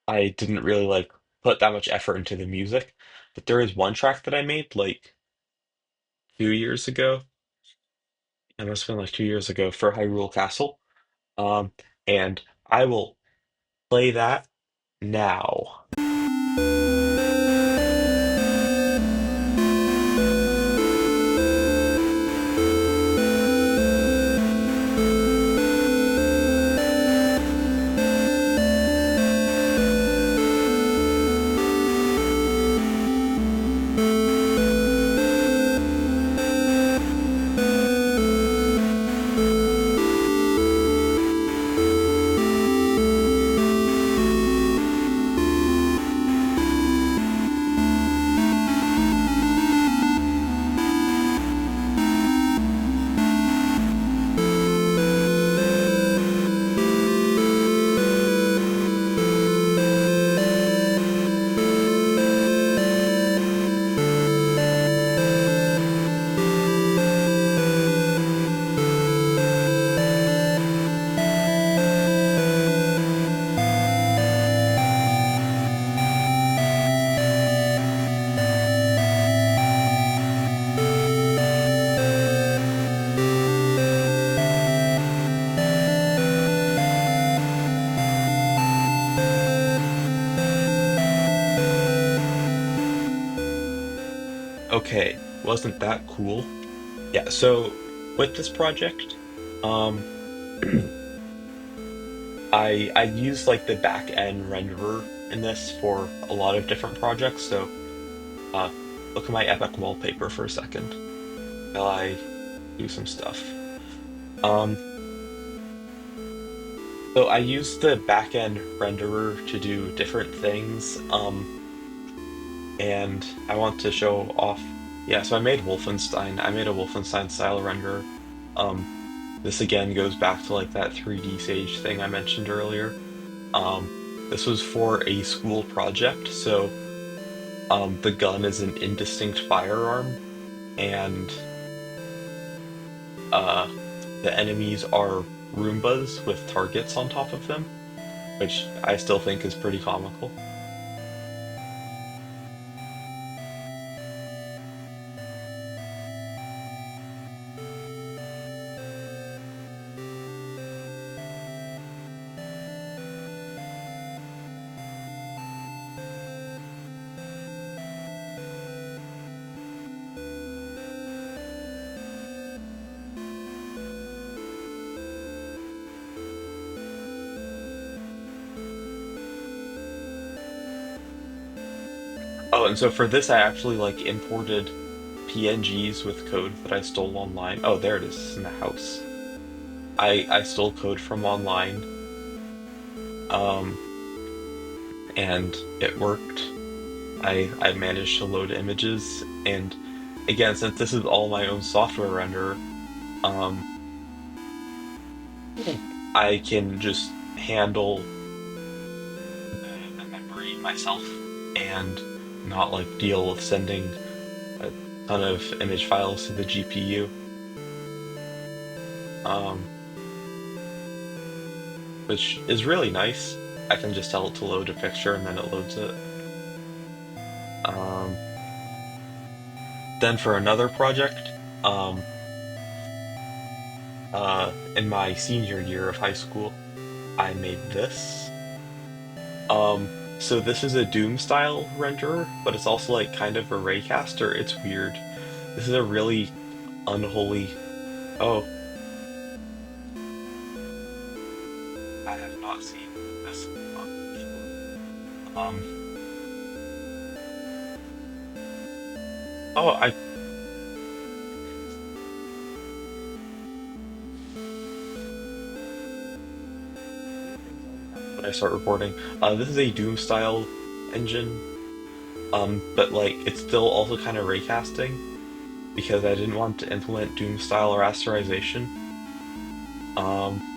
I didn't really like put that much effort into the music, but there is one track that I made like 2 years ago. It must have been like 2 years ago for Hyrule Castle. Um, and I will play that now. Okay, wasn't that cool? Yeah, so with this project, um, I use like the back end renderer in this for a lot of different projects. So uh, look at my Epic wallpaper for a second while I do some stuff. Um, so I use the back end renderer to do different things. And I want to show off. Yeah, so I made Wolfenstein. I made a Wolfenstein style renderer. Um, this again goes back to like that 3D Sage thing I mentioned earlier. Um, this was for a school project, so the gun is an indistinct firearm, and uh, the enemies are Roombas with targets on top of them, which I still think is pretty comical. Oh, and so for this, I actually like imported PNGs with code that I stole online. Oh, there it is. It's in the house. I stole code from online, um, and it worked. I managed to load images, and again, since this is all my own software renderer, um, I can just handle the memory myself and not like deal with sending a ton of image files to the GPU, um, which is really nice. I can just tell it to load a picture and then it loads it. Um, then for another project, in my senior year of high school, I made this. So this is a Doom style renderer, but it's also like kind of a raycaster. It's weird. This is a really unholy. Oh, I have not seen this before. Um, oh, start recording. This is a Doom style engine, but like it's still also kind of raycasting because I didn't want to implement Doom style rasterization. Um,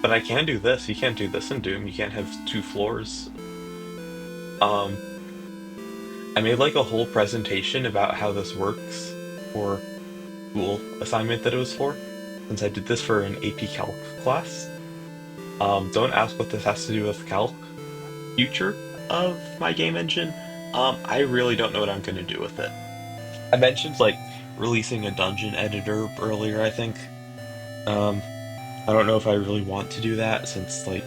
but I can do this. You can't do this in Doom. You can't have two floors. Um, I made like a whole presentation about how this works for school assignment that it was for, since I did this for an AP Calc class. Don't ask what this has to do with Calc. Future of my game engine, I really don't know what I'm going to do with it. I mentioned like releasing a dungeon editor earlier, I think. Um, I don't know if I really want to do that since like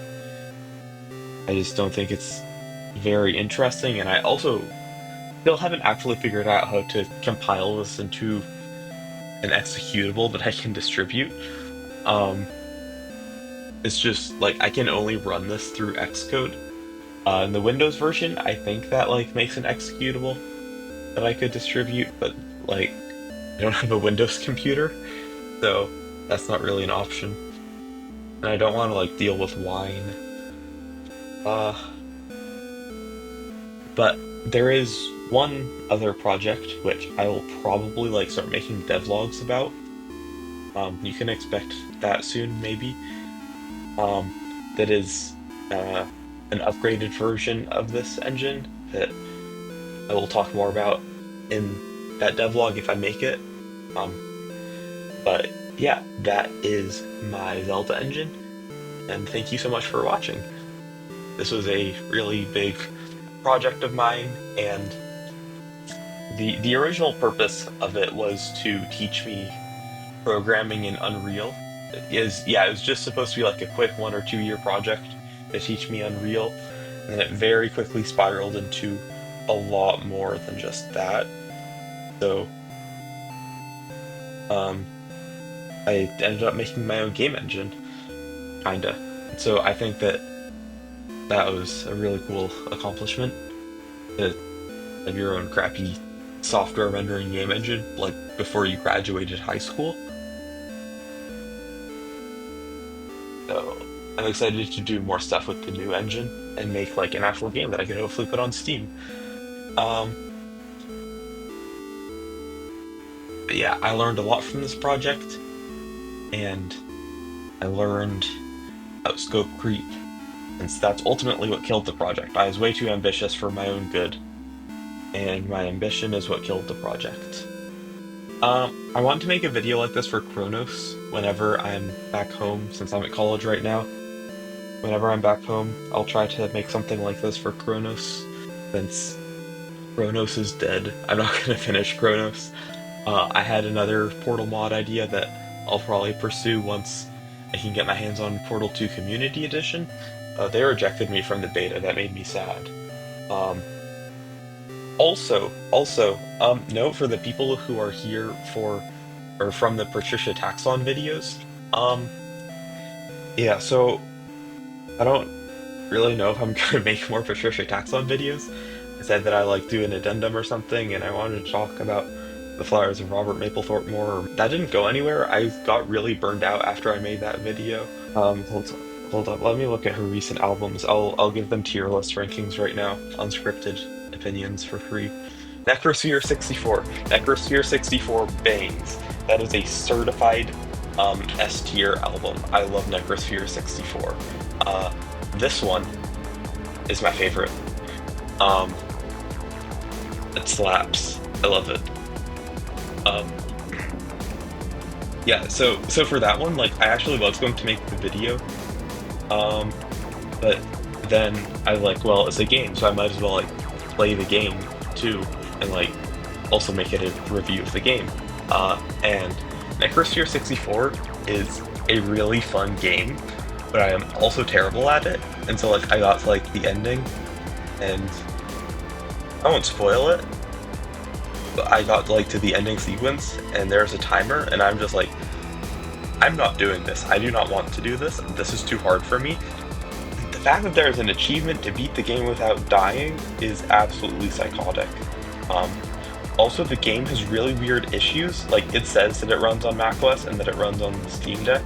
I just don't think it's very interesting, and I also still haven't actually figured out how to compile this into an executable that I can distribute. Um, it's just like I can only run this through Xcode. In the Windows version, I think that like makes an executable that I could distribute, but like I don't have a Windows computer, so that's not really an option. And I don't want to like deal with wine. Uh, but there is one other project which I will probably like start making devlogs about. You can expect that soon, maybe. That is an upgraded version of this engine that I will talk more about in that devlog if I make it. Um, but yeah, that is my Zelda engine, and thank you so much for watching. This was a really big project of mine, and the original purpose of it was to teach me programming in Unreal. It was just supposed to be like a quick 1 or 2 year project to teach me Unreal, and then it very quickly spiraled into a lot more than just that. So, um, I ended up making my own game engine, kinda. So I think that that was a really cool accomplishment to have your own crappy software rendering game engine, like before you graduated high school. So I'm excited to do more stuff with the new engine and make like an actual game that I could hopefully put on Steam. Um, but yeah, I learned a lot from this project, and I learned about scope creep, since that's ultimately what killed the project. I was way too ambitious for my own good, and my ambition is what killed the project. I want to make a video like this for Chronos whenever I'm back home, since I'm at college right now. Whenever I'm back home, I'll try to make something like this for Chronos, since Chronos is dead. I'm not going to finish Chronos. I had another Portal mod idea that I'll probably pursue once I can get my hands on Portal 2 Community Edition. They rejected me from the beta. That made me sad. Um, note for the people who are here for or from the Patricia Taxon videos. Yeah, so I don't really know if I'm gonna make more Patricia Taxon videos. I said that I like do an addendum or something, and I wanted to talk about the Flowers of Robert Mapplethorpe more. That didn't go anywhere. I got really burned out after I made that video. Hold up. Let me look at her recent albums. I'll give them tier list rankings right now. Unscripted opinions for free. Necrosphere 64. Necrosphere 64 bangs. That is a certified S tier album. I love Necrosphere 64. This one is my favorite. Um, it slaps. I love it. Um, yeah, so for that one, like I actually was going to make the video, but then I was like, well, it's a game, so I might as well like play the game too, and like also make it a review of the game. And Necrosphere 64 is a really fun game, but I am also terrible at it, and so like I got to like the ending, and I won't spoil it, but I got like to the ending sequence, and there's a timer, and I'm just like, I'm not doing this. I do not want to do this. This is too hard for me. The fact that there's an achievement to beat the game without dying is absolutely psychotic. Also, the game has really weird issues. Like, it says that it runs on macOS and that it runs on the Steam Deck.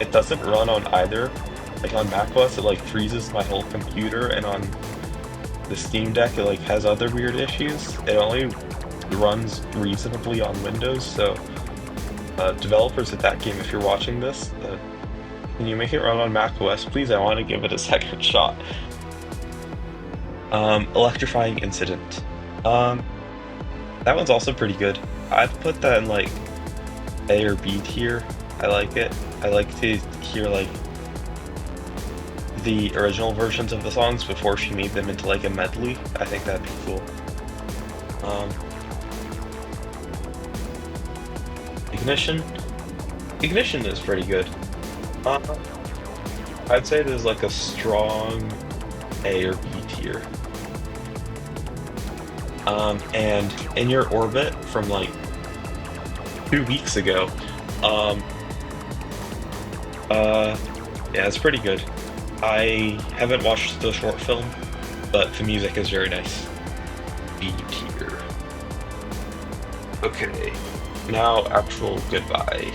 It doesn't run on either. Like on macOS, it like freezes my whole computer, and on the Steam Deck, it like has other weird issues. It only runs reasonably on Windows, so developers of that game, if you're watching this, can you make it run on macOS, please? I want to give it a second shot. Electrifying Incident. Um, that one's also pretty good. I'd put that in like A or B tier. I like it. I like to hear like the original versions of the songs before she made them into like a medley. I think that'd be cool. Um, Ignition. Ignition is pretty good. Uh, I'd say there's like a strong A or B tier. And In Your Orbit from like 2 weeks ago. Um, uh, yeah, it's pretty good. I haven't watched the short film, but the music is very nice. B tier. Okay, now actual goodbye.